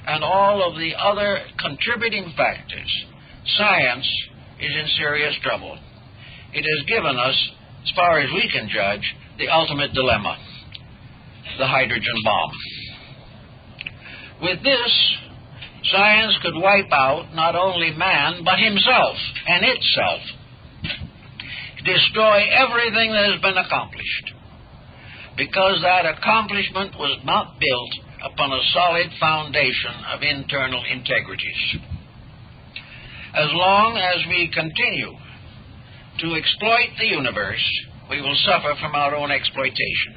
and all of the other contributing factors, science is in serious trouble. It has given us, as far as we can judge, the ultimate dilemma, the hydrogen bomb. With this, science could wipe out not only man, but himself and itself. Destroy everything that has been accomplished, because that accomplishment was not built upon a solid foundation of internal integrities. As long as we continue to exploit the universe, we will suffer from our own exploitation.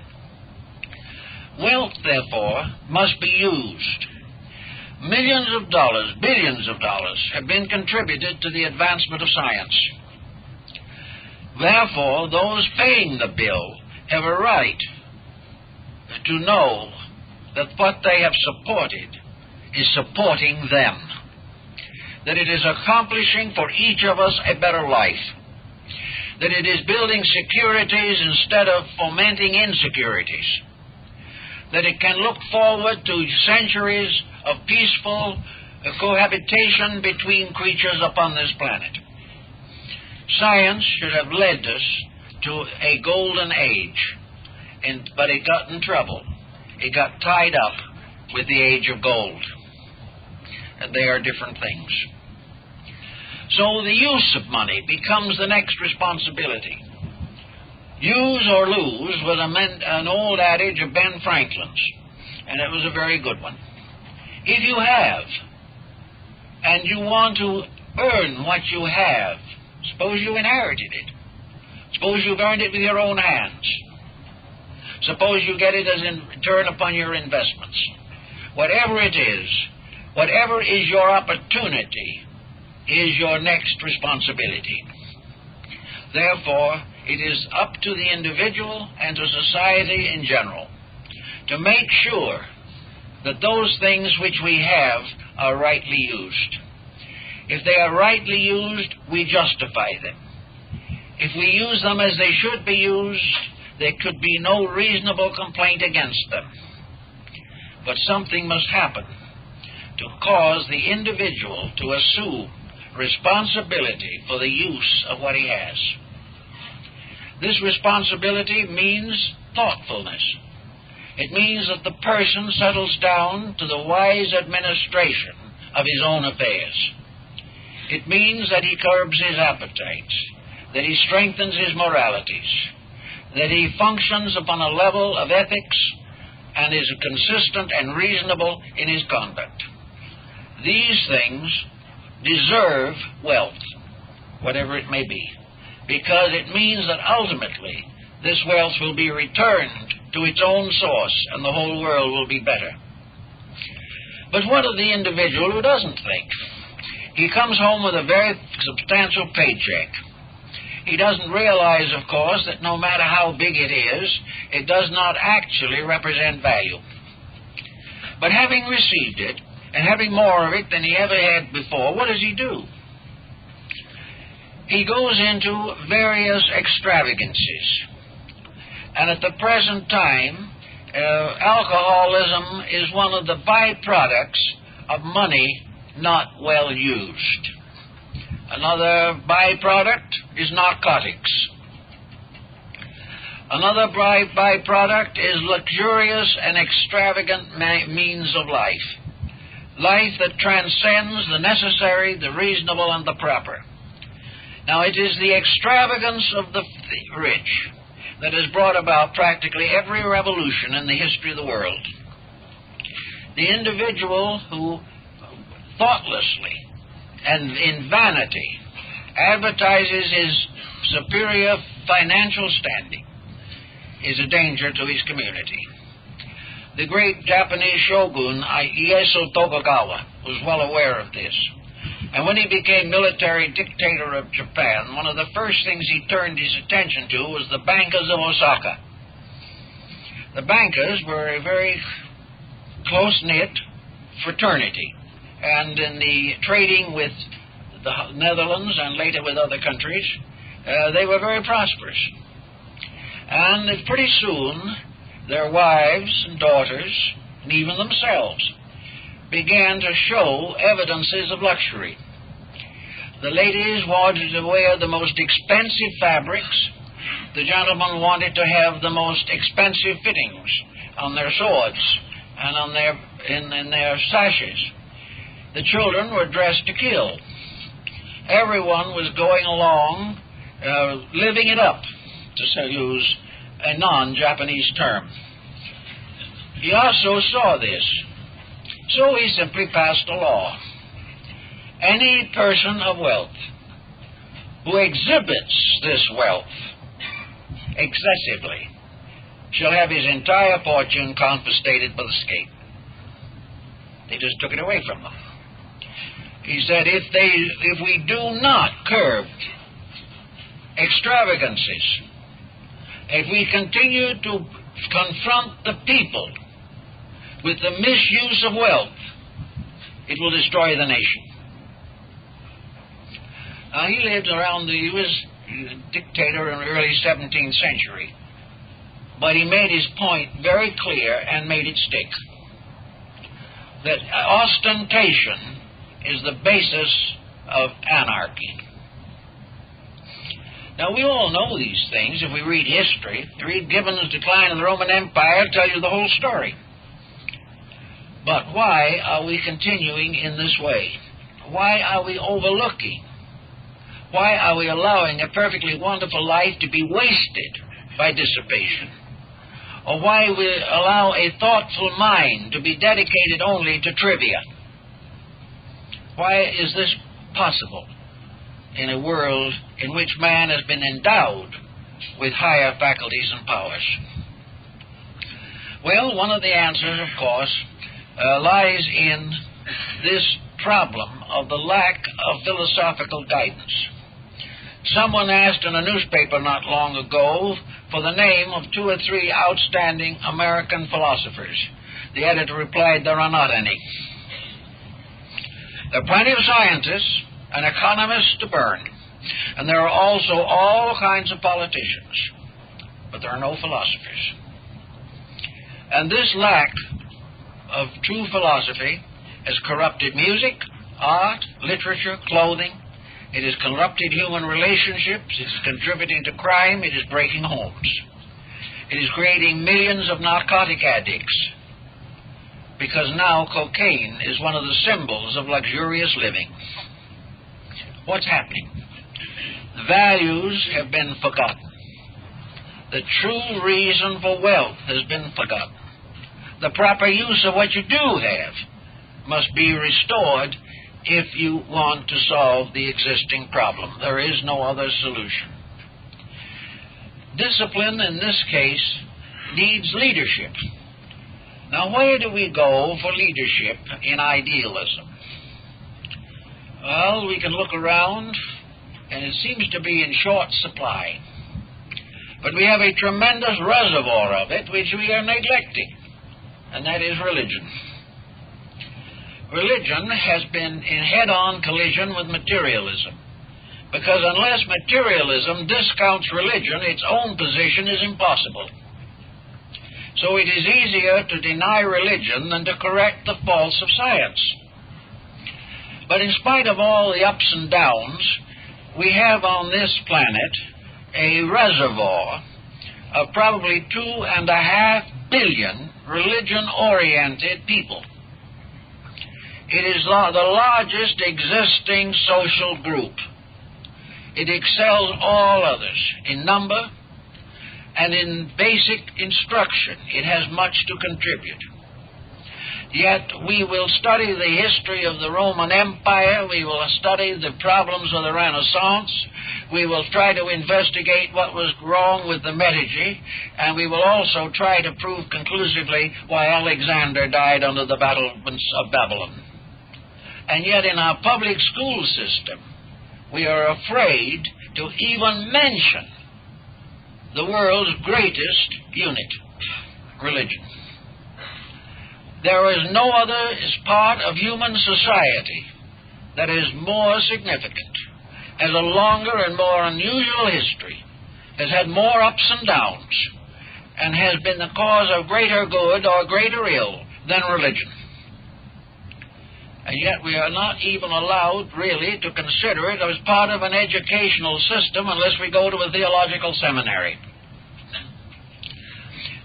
Wealth, therefore, must be used. Millions of dollars, billions of dollars, have been contributed to the advancement of science. Therefore, those paying the bill have a right to know that what they have supported is supporting them, that it is accomplishing for each of us a better life, that it is building securities instead of fomenting insecurities, that it can look forward to centuries of peaceful cohabitation between creatures upon this planet. Science should have led us to a golden age, but it got in trouble. It got tied up with the age of gold. And they are different things. So the use of money becomes the next responsibility. Use or lose was an old adage of Ben Franklin's, and it was a very good one. If you have, and you want to earn what you have, suppose you inherited it. Suppose you've earned it with your own hands. Suppose you get it as in return upon your investments. Whatever it is, whatever is your opportunity, is your next responsibility. Therefore, it is up to the individual and to society in general to make sure that those things which we have are rightly used. If they are rightly used, we justify them. If we use them as they should be used, there could be no reasonable complaint against them. But something must happen to cause the individual to assume responsibility for the use of what he has. This responsibility means thoughtfulness. It means that the person settles down to the wise administration of his own affairs. It means that he curbs his appetites, that he strengthens his moralities, that he functions upon a level of ethics and is consistent and reasonable in his conduct. These things deserve wealth, whatever it may be, because it means that ultimately this wealth will be returned to its own source and the whole world will be better. But what of the individual who doesn't think? He comes home with a very substantial paycheck. He doesn't realize, of course, that no matter how big it is, it does not actually represent value. But having received it, and having more of it than he ever had before, what does he do? He goes into various extravagances. And at the present time, alcoholism is one of the byproducts of money not well used. Another byproduct is narcotics. Another byproduct is luxurious and extravagant means of life. Life that transcends the necessary, the reasonable, and the proper. Now, it is the extravagance of the rich that has brought about practically every revolution in the history of the world. The individual who thoughtlessly and in vanity advertises his superior financial standing is a danger to his community. The great Japanese shogun Ieyasu Tokugawa was well aware of this. And when he became military dictator of Japan, one of the first things he turned his attention to was the bankers of Osaka. The bankers were a very close-knit fraternity, and in the trading with the Netherlands and later with other countries, they were very prosperous. And pretty soon, their wives and daughters, and even themselves, began to show evidences of luxury. The ladies wanted to wear the most expensive fabrics. The gentlemen wanted to have the most expensive fittings on their swords and on their in their sashes. The children were dressed to kill. Everyone was going along, living it up, to use a non-Japanese term. He also saw this, so he simply passed a law. Any person of wealth who exhibits this wealth excessively shall have his entire fortune confiscated by the state. They just took it away from them. He said, if we do not curb extravagances, if we continue to confront the people with the misuse of wealth, it will destroy the nation. Now, he lived around he was a dictator in the early 17th century, but he made his point very clear and made it stick. That ostentation is the basis of anarchy. Now, we all know these things if we read history. Read Gibbon's Decline of the Roman Empire, tell you the whole story. But why are we continuing in this way? Why are we overlooking? Why are we allowing a perfectly wonderful life to be wasted by dissipation? Or why we allow a thoughtful mind to be dedicated only to trivia? Why is this possible in a world in which man has been endowed with higher faculties and powers? Well, one of the answers, of course, lies in this problem of the lack of philosophical guidance. Someone asked in a newspaper not long ago for the name of 2 or 3 outstanding American philosophers. The editor replied, there are not any. There are plenty of scientists and economists to burn, and there are also all kinds of politicians, but there are no philosophers. And this lack of true philosophy has corrupted music, art, literature, clothing. It has corrupted human relationships. It is contributing to crime. It is breaking homes. It is creating millions of narcotic addicts, because now cocaine is one of the symbols of luxurious living. What's happening? Values have been forgotten. The true reason for wealth has been forgotten. The proper use of what you do have must be restored if you want to solve the existing problem. There is no other solution. Discipline, in this case, needs leadership. Now, where do we go for leadership in idealism? Well, we can look around, and it seems to be in short supply. But we have a tremendous reservoir of it which we are neglecting, and that is religion. Religion has been in head-on collision with materialism, because unless materialism discounts religion, its own position is impossible. So it is easier to deny religion than to correct the faults of science. But in spite of all the ups and downs, we have on this planet a reservoir of probably 2.5 billion religion-oriented people. It is the largest existing social group. It excels all others in number and in basic instruction. It has much to contribute. Yet we will study the history of the Roman Empire, we will study the problems of the Renaissance, we will try to investigate what was wrong with the Medici, and we will also try to prove conclusively why Alexander died under the battlements of Babylon. And yet in our public school system, we are afraid to even mention the world's greatest unit, religion. There is no other part of human society that is more significant, has a longer and more unusual history, has had more ups and downs, and has been the cause of greater good or greater ill than religion. And yet we are not even allowed, really, to consider it as part of an educational system unless we go to a theological seminary.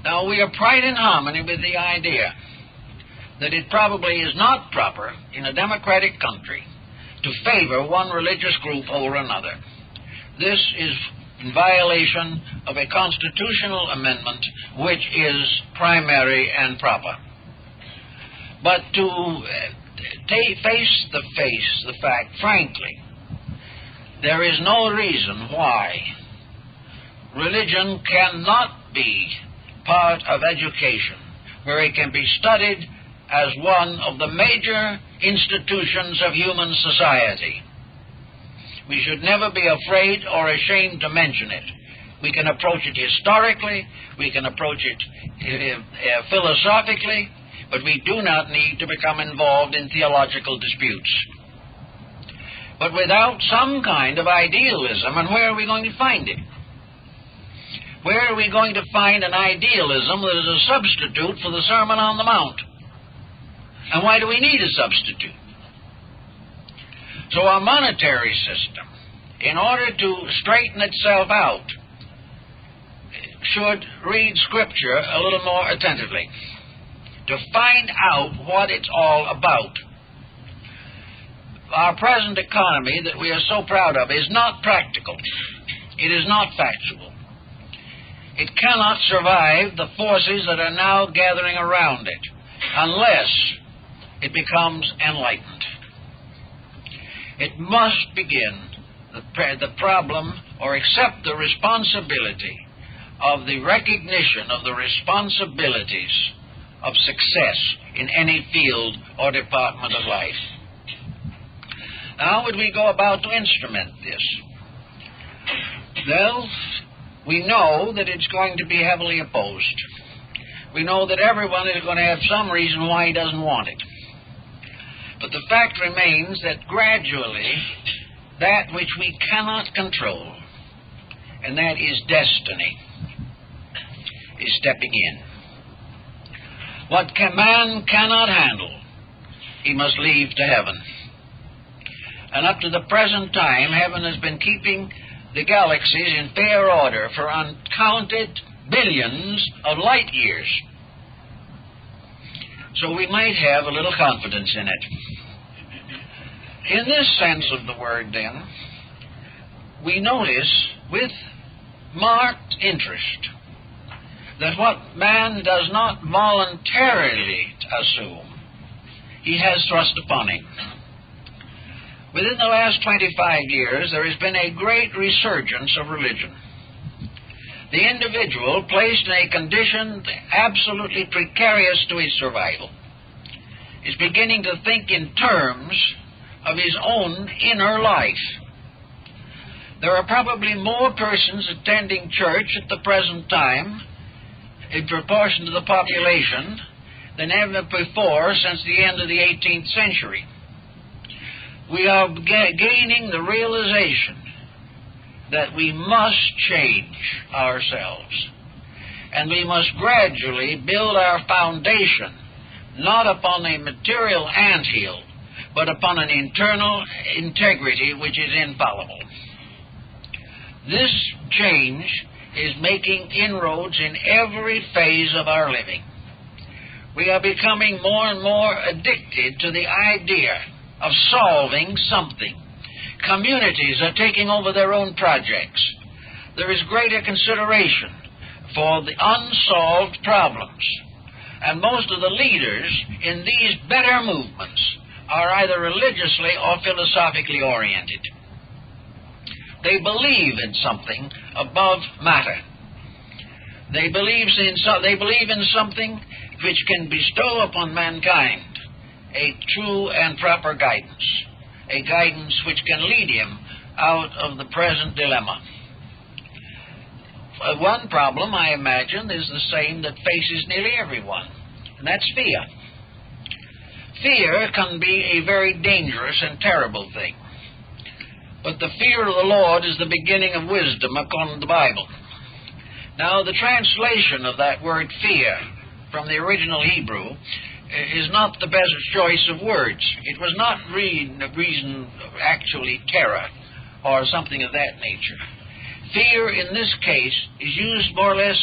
Now, we are quite in harmony with the idea that it probably is not proper in a democratic country to favor one religious group over another. This is in violation of a constitutional amendment which is primary and proper. But to face the fact, frankly, there is no reason why religion cannot be part of education, where it can be studied as one of the major institutions of human society. We should never be afraid or ashamed to mention it. We can approach it historically, we can approach it philosophically, but we do not need to become involved in theological disputes. But without some kind of idealism, and where are we going to find it? Where are we going to find an idealism that is a substitute for the Sermon on the Mount? And why do we need a substitute? So our monetary system, in order to straighten itself out, should read Scripture a little more attentively to find out what it's all about. Our present economy that we are so proud of is not practical. It is not factual. It cannot survive the forces that are now gathering around it unless it becomes enlightened. It must begin the problem or accept the responsibility of the recognition of the responsibilities of success in any field or department of life. How would we go about to instrument this? Well, we know that it's going to be heavily opposed. We know that everyone is going to have some reason why he doesn't want it. But the fact remains that gradually that which we cannot control, and that is destiny, is stepping in. What man cannot handle, he must leave to heaven. And up to the present time, heaven has been keeping the galaxies in fair order for uncounted billions of light years. So we might have a little confidence in it. In this sense of the word, then, we notice with marked interest that what man does not voluntarily assume, he has thrust upon him. Within the last 25 years, there has been a great resurgence of religion. The individual, placed in a condition absolutely precarious to his survival, is beginning to think in terms of his own inner life. There are probably more persons attending church at the present time, in proportion to the population, than ever before since the end of the 18th century. We are gaining the realization that we must change ourselves, and we must gradually build our foundation not upon a material anthill, but upon an internal integrity which is infallible. This change is making inroads in every phase of our living. We are becoming more and more addicted to the idea of solving something. Communities are taking over their own projects. There is greater consideration for the unsolved problems. And most of the leaders in these better movements are either religiously or philosophically oriented. They believe in something above matter. They believe in something which can bestow upon mankind a true and proper guidance, a guidance which can lead him out of the present dilemma. One problem, I imagine, is the same that faces nearly everyone, and that's fear. Fear can be a very dangerous and terrible thing. But the fear of the Lord is the beginning of wisdom according to the Bible. Now, the translation of that word fear from the original Hebrew is not the best choice of words. It was not reason actually terror or something of that nature. Fear in this case is used more or less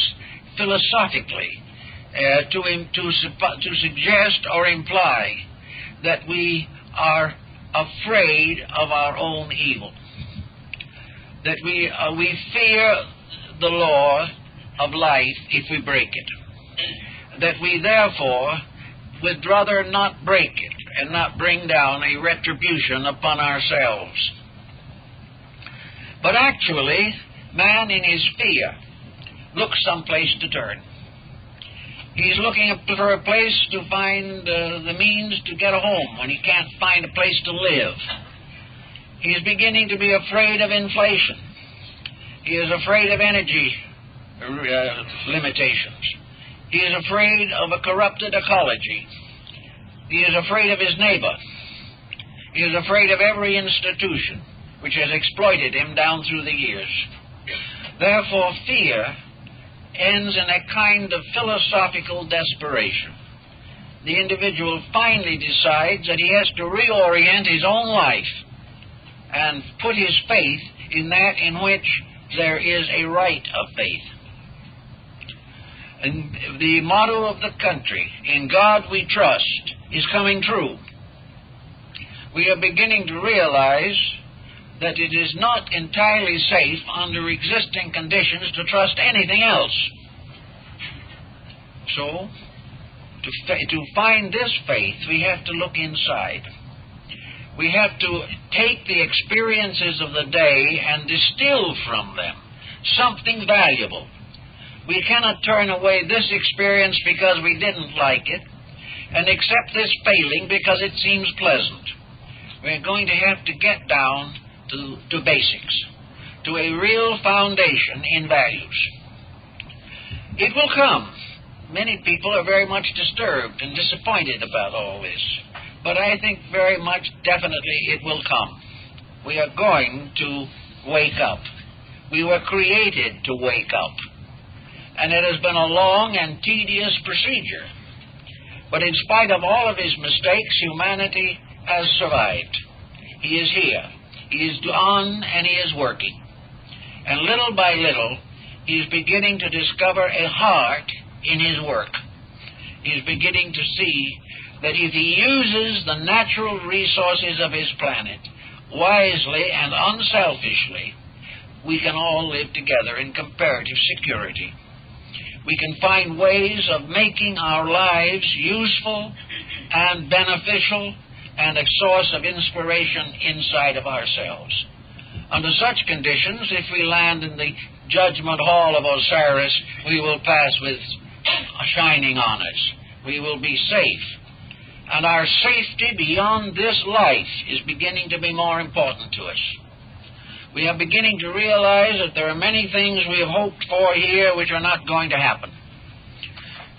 philosophically to suggest or imply that we are afraid of our own evil, that we fear the law of life if we break it, that we therefore would rather not break it and not bring down a retribution upon ourselves. But actually, man in his fear looks someplace to turn. He's looking for a place to find the means to get a home when he can't find a place to live. He's beginning to be afraid of inflation. He is afraid of energy limitations. He is afraid of a corrupted ecology. He is afraid of his neighbor. He is afraid of every institution which has exploited him down through the years. Therefore, fear ends in a kind of philosophical desperation. The individual finally decides that he has to reorient his own life and put his faith in that in which there is a right of faith. And the motto of the country, "In God we trust," is coming true. We are beginning to realize that it is not entirely safe under existing conditions to trust anything else. So, to find this faith, we have to look inside. We have to take the experiences of the day and distill from them something valuable. We cannot turn away this experience because we didn't like it and accept this failing because it seems pleasant. We're going to have to get down to basics, to a real foundation in values. It will come. Many people are very much disturbed and disappointed about all this, but I think very much definitely it will come. We are going to wake up. We were created to wake up, and it has been a long and tedious procedure. But in spite of all of his mistakes, humanity has survived. He is here. He is on and he is working. And little by little, he is beginning to discover a heart in his work. He is beginning to see that if he uses the natural resources of his planet wisely and unselfishly, we can all live together in comparative security. We can find ways of making our lives useful and beneficial and a source of inspiration inside of ourselves. Under such conditions, if we land in the judgment hall of Osiris, we will pass with shining honors. We will be safe. And our safety beyond this life is beginning to be more important to us. We are beginning to realize that there are many things we have hoped for here which are not going to happen.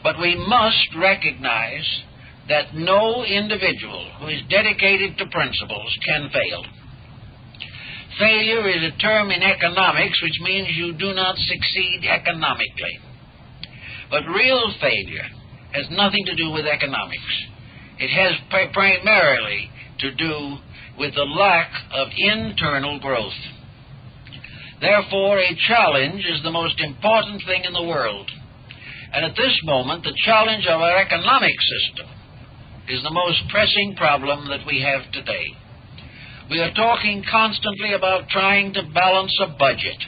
But we must recognize that no individual who is dedicated to principles can fail. Failure is a term in economics which means you do not succeed economically. But real failure has nothing to do with economics. It has primarily to do with the lack of internal growth. Therefore, a challenge is the most important thing in the world. And at this moment, the challenge of our economic system is the most pressing problem that we have today. We are talking constantly about trying to balance a budget.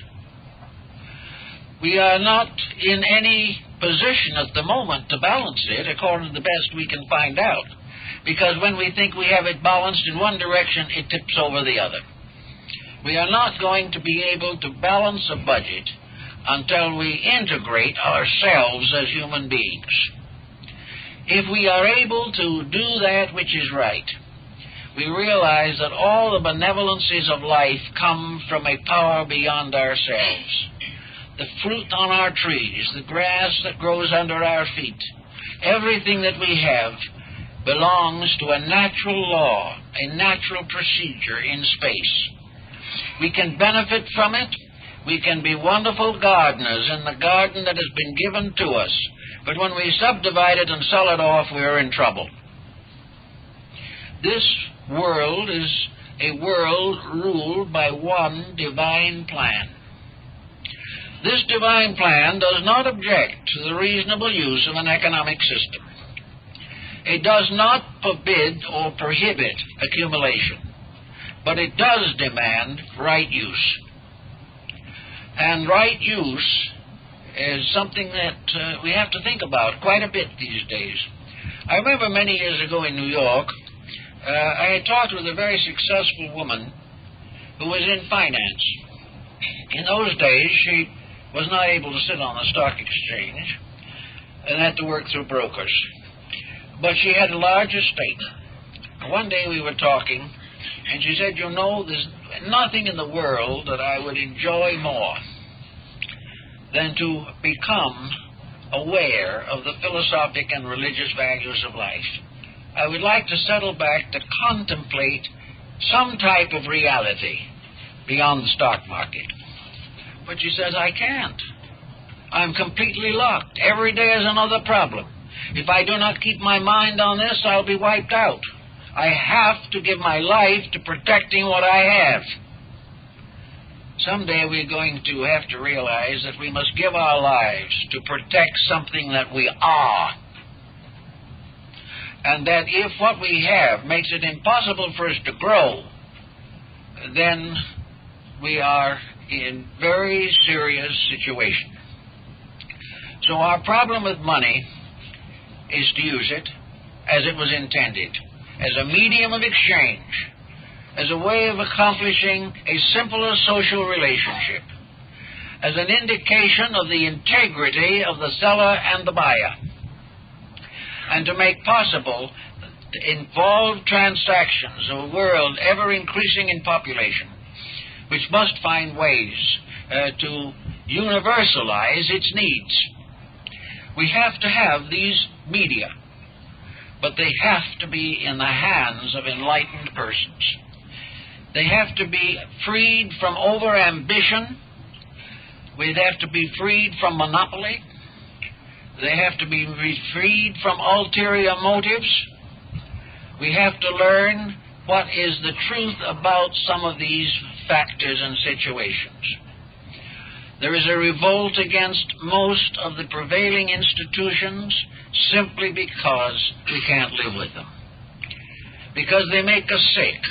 We are not in any position at the moment to balance it according to the best we can find out, because when we think we have it balanced in one direction, it tips over the other. We are not going to be able to balance a budget until we integrate ourselves as human beings. If we are able to do that which is right, we realize that all the benevolencies of life come from a power beyond ourselves. The fruit on our trees, the grass that grows under our feet, everything that we have belongs to a natural law, a natural procedure in space. We can benefit from it. We can be wonderful gardeners in the garden that has been given to us. But when we subdivide it and sell it off, we are in trouble. This world is a world ruled by one divine plan. This divine plan does not object to the reasonable use of an economic system. It does not forbid or prohibit accumulation, but it does demand right use. And right use is something that we have to think about quite a bit these days. I remember many years ago in New York, I had talked with a very successful woman who was in finance. In those days, she was not able to sit on the stock exchange and had to work through brokers. But she had a large estate. One day we were talking, and she said, "You know, there's nothing in the world that I would enjoy more than to become aware of the philosophic and religious values of life. I would like to settle back to contemplate some type of reality beyond the stock market." But she says, "I can't. I'm completely locked. Every day is another problem. If I do not keep my mind on this, I'll be wiped out. I have to give my life to protecting what I have." Someday we're going to have to realize that we must give our lives to protect something that we are. And that if what we have makes it impossible for us to grow, then we are in very serious situation. So our problem with money is to use it as it was intended, as a medium of exchange, as a way of accomplishing a simpler social relationship, as an indication of the integrity of the seller and the buyer, and to make possible involved transactions of a world ever increasing in population, which must find ways to universalize its needs. We have to have these media, but they have to be in the hands of enlightened persons. They have to be freed from over-ambition. We'd have to be freed from monopoly. They have to be freed from ulterior motives. We have to learn what is the truth about some of these factors and situations. There is a revolt against most of the prevailing institutions simply because we can't live with them, because they make us sick.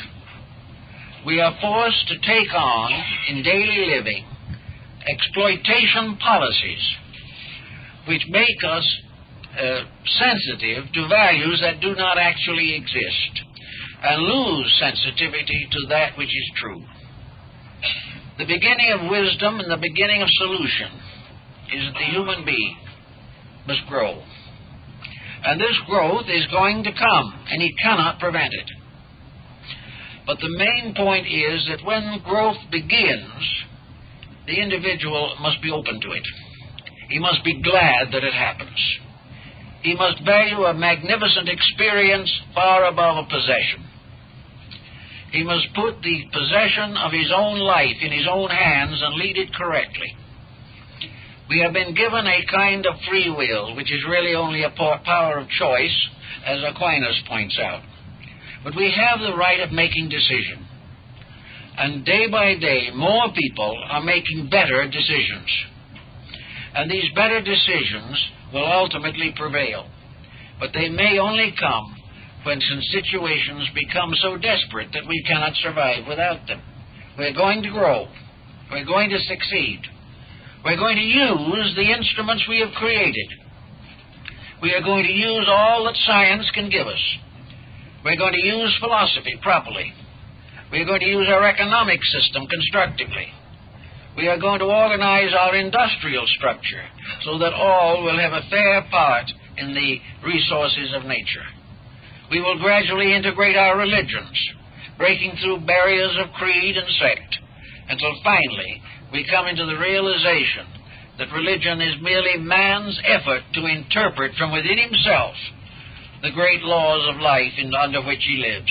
We are forced to take on, in daily living, exploitation policies which make us sensitive to values that do not actually exist, and lose sensitivity to that which is true. The beginning of wisdom and the beginning of solution is that the human being must grow. And this growth is going to come, and he cannot prevent it. But the main point is that when growth begins, the individual must be open to it. He must be glad that it happens. He must value a magnificent experience far above a possession. He must put the possession of his own life in his own hands and lead it correctly. We have been given a kind of free will, which is really only a power of choice, as Aquinas points out. But we have the right of making decision. And day by day, more people are making better decisions. And these better decisions will ultimately prevail. But they may only come when some situations become so desperate that we cannot survive without them. We're going to grow. We're going to succeed. We're going to use the instruments we have created. We are going to use all that science can give us. We're going to use philosophy properly. We are going to use our economic system constructively. We are going to organize our industrial structure so that all will have a fair part in the resources of nature. We will gradually integrate our religions, breaking through barriers of creed and sect, until finally we come into the realization that religion is merely man's effort to interpret from within himself the great laws of life under which he lives.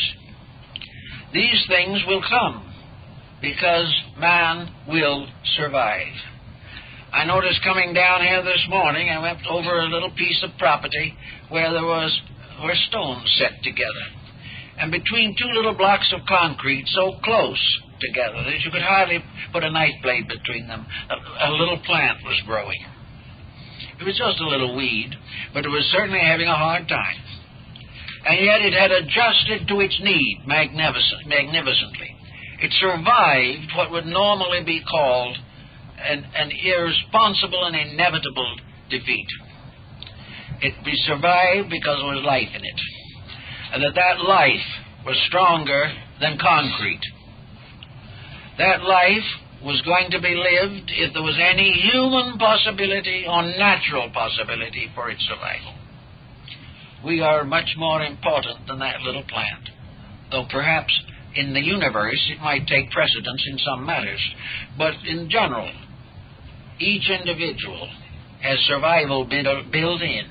These things will come because man will survive. I noticed coming down here this morning, I went over a little piece of property where there were stones set together. and between two little blocks of concrete so close together that you could hardly put a knife blade between them, a little plant was growing. It was just a little weed, but it was certainly having a hard time. And yet it had adjusted to its need magnificently. It survived what would normally be called an irresponsible and inevitable defeat. It survived because there was life in it, and that life was stronger than concrete. That life was going to be lived if there was any human possibility or natural possibility for its survival. We are much more important than that little plant, though perhaps in the universe it might take precedence in some matters. But in general, each individual has survival built in.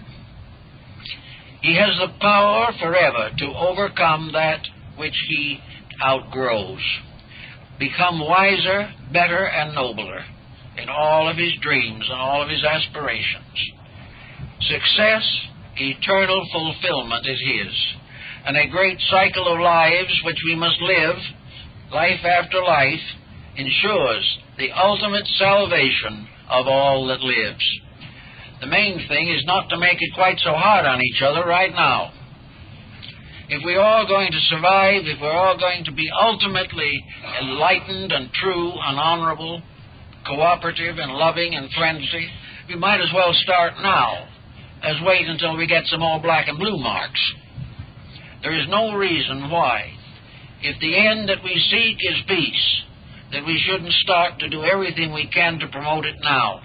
He has the power forever to overcome that which he outgrows, become wiser, better, and nobler in all of his dreams and all of his aspirations. Success, eternal fulfillment is his, and a great cycle of lives which we must live, life after life, ensures the ultimate salvation of all that lives. The main thing is not to make it quite so hard on each other right now. If we're all going to survive, if we're all going to be ultimately enlightened and true and honorable, cooperative and loving and friendly, we might as well start now as wait until we get some more black and blue marks. There is no reason why, if the end that we seek is peace, that we shouldn't start to do everything we can to promote it now.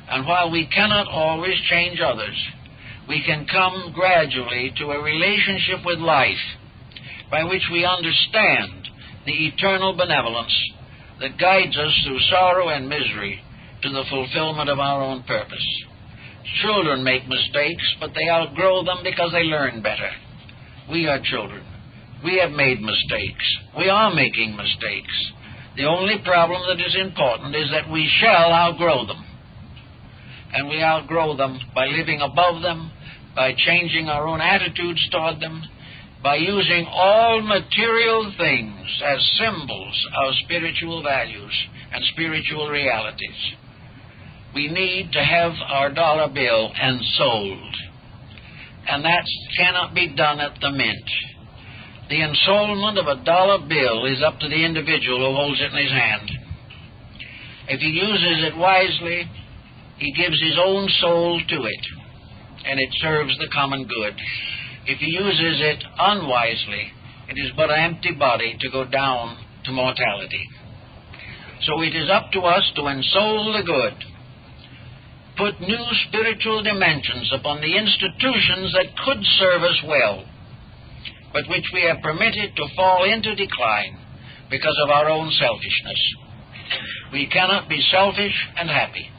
And while we cannot always change others, we can come gradually to a relationship with life by which we understand the eternal benevolence that guides us through sorrow and misery to the fulfillment of our own purpose. Children make mistakes, but they outgrow them because they learn better. We are children. We have made mistakes. We are making mistakes. The only problem that is important is that we shall outgrow them. And we outgrow them by living above them, by changing our own attitudes toward them, by using all material things as symbols of spiritual values and spiritual realities. We need to have our dollar bill ensouled, and that cannot be done at the mint. The ensoulment of a dollar bill is up to the individual who holds it in his hand. If he uses it wisely, he gives his own soul to it, and it serves the common good. If he uses it unwisely, it is but an empty body to go down to mortality. So it is up to us to ensoul the good, put new spiritual dimensions upon the institutions that could serve us well, but which we have permitted to fall into decline because of our own selfishness. We cannot be selfish and happy.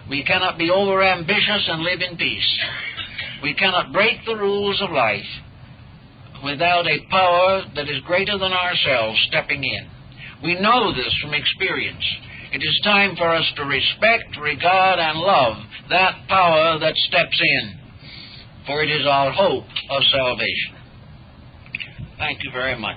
We cannot be overambitious and live in peace. We cannot break the rules of life without a power that is greater than ourselves stepping in. We know this from experience. It is time for us to respect, regard, and love that power that steps in, for it is our hope of salvation. Thank you very much.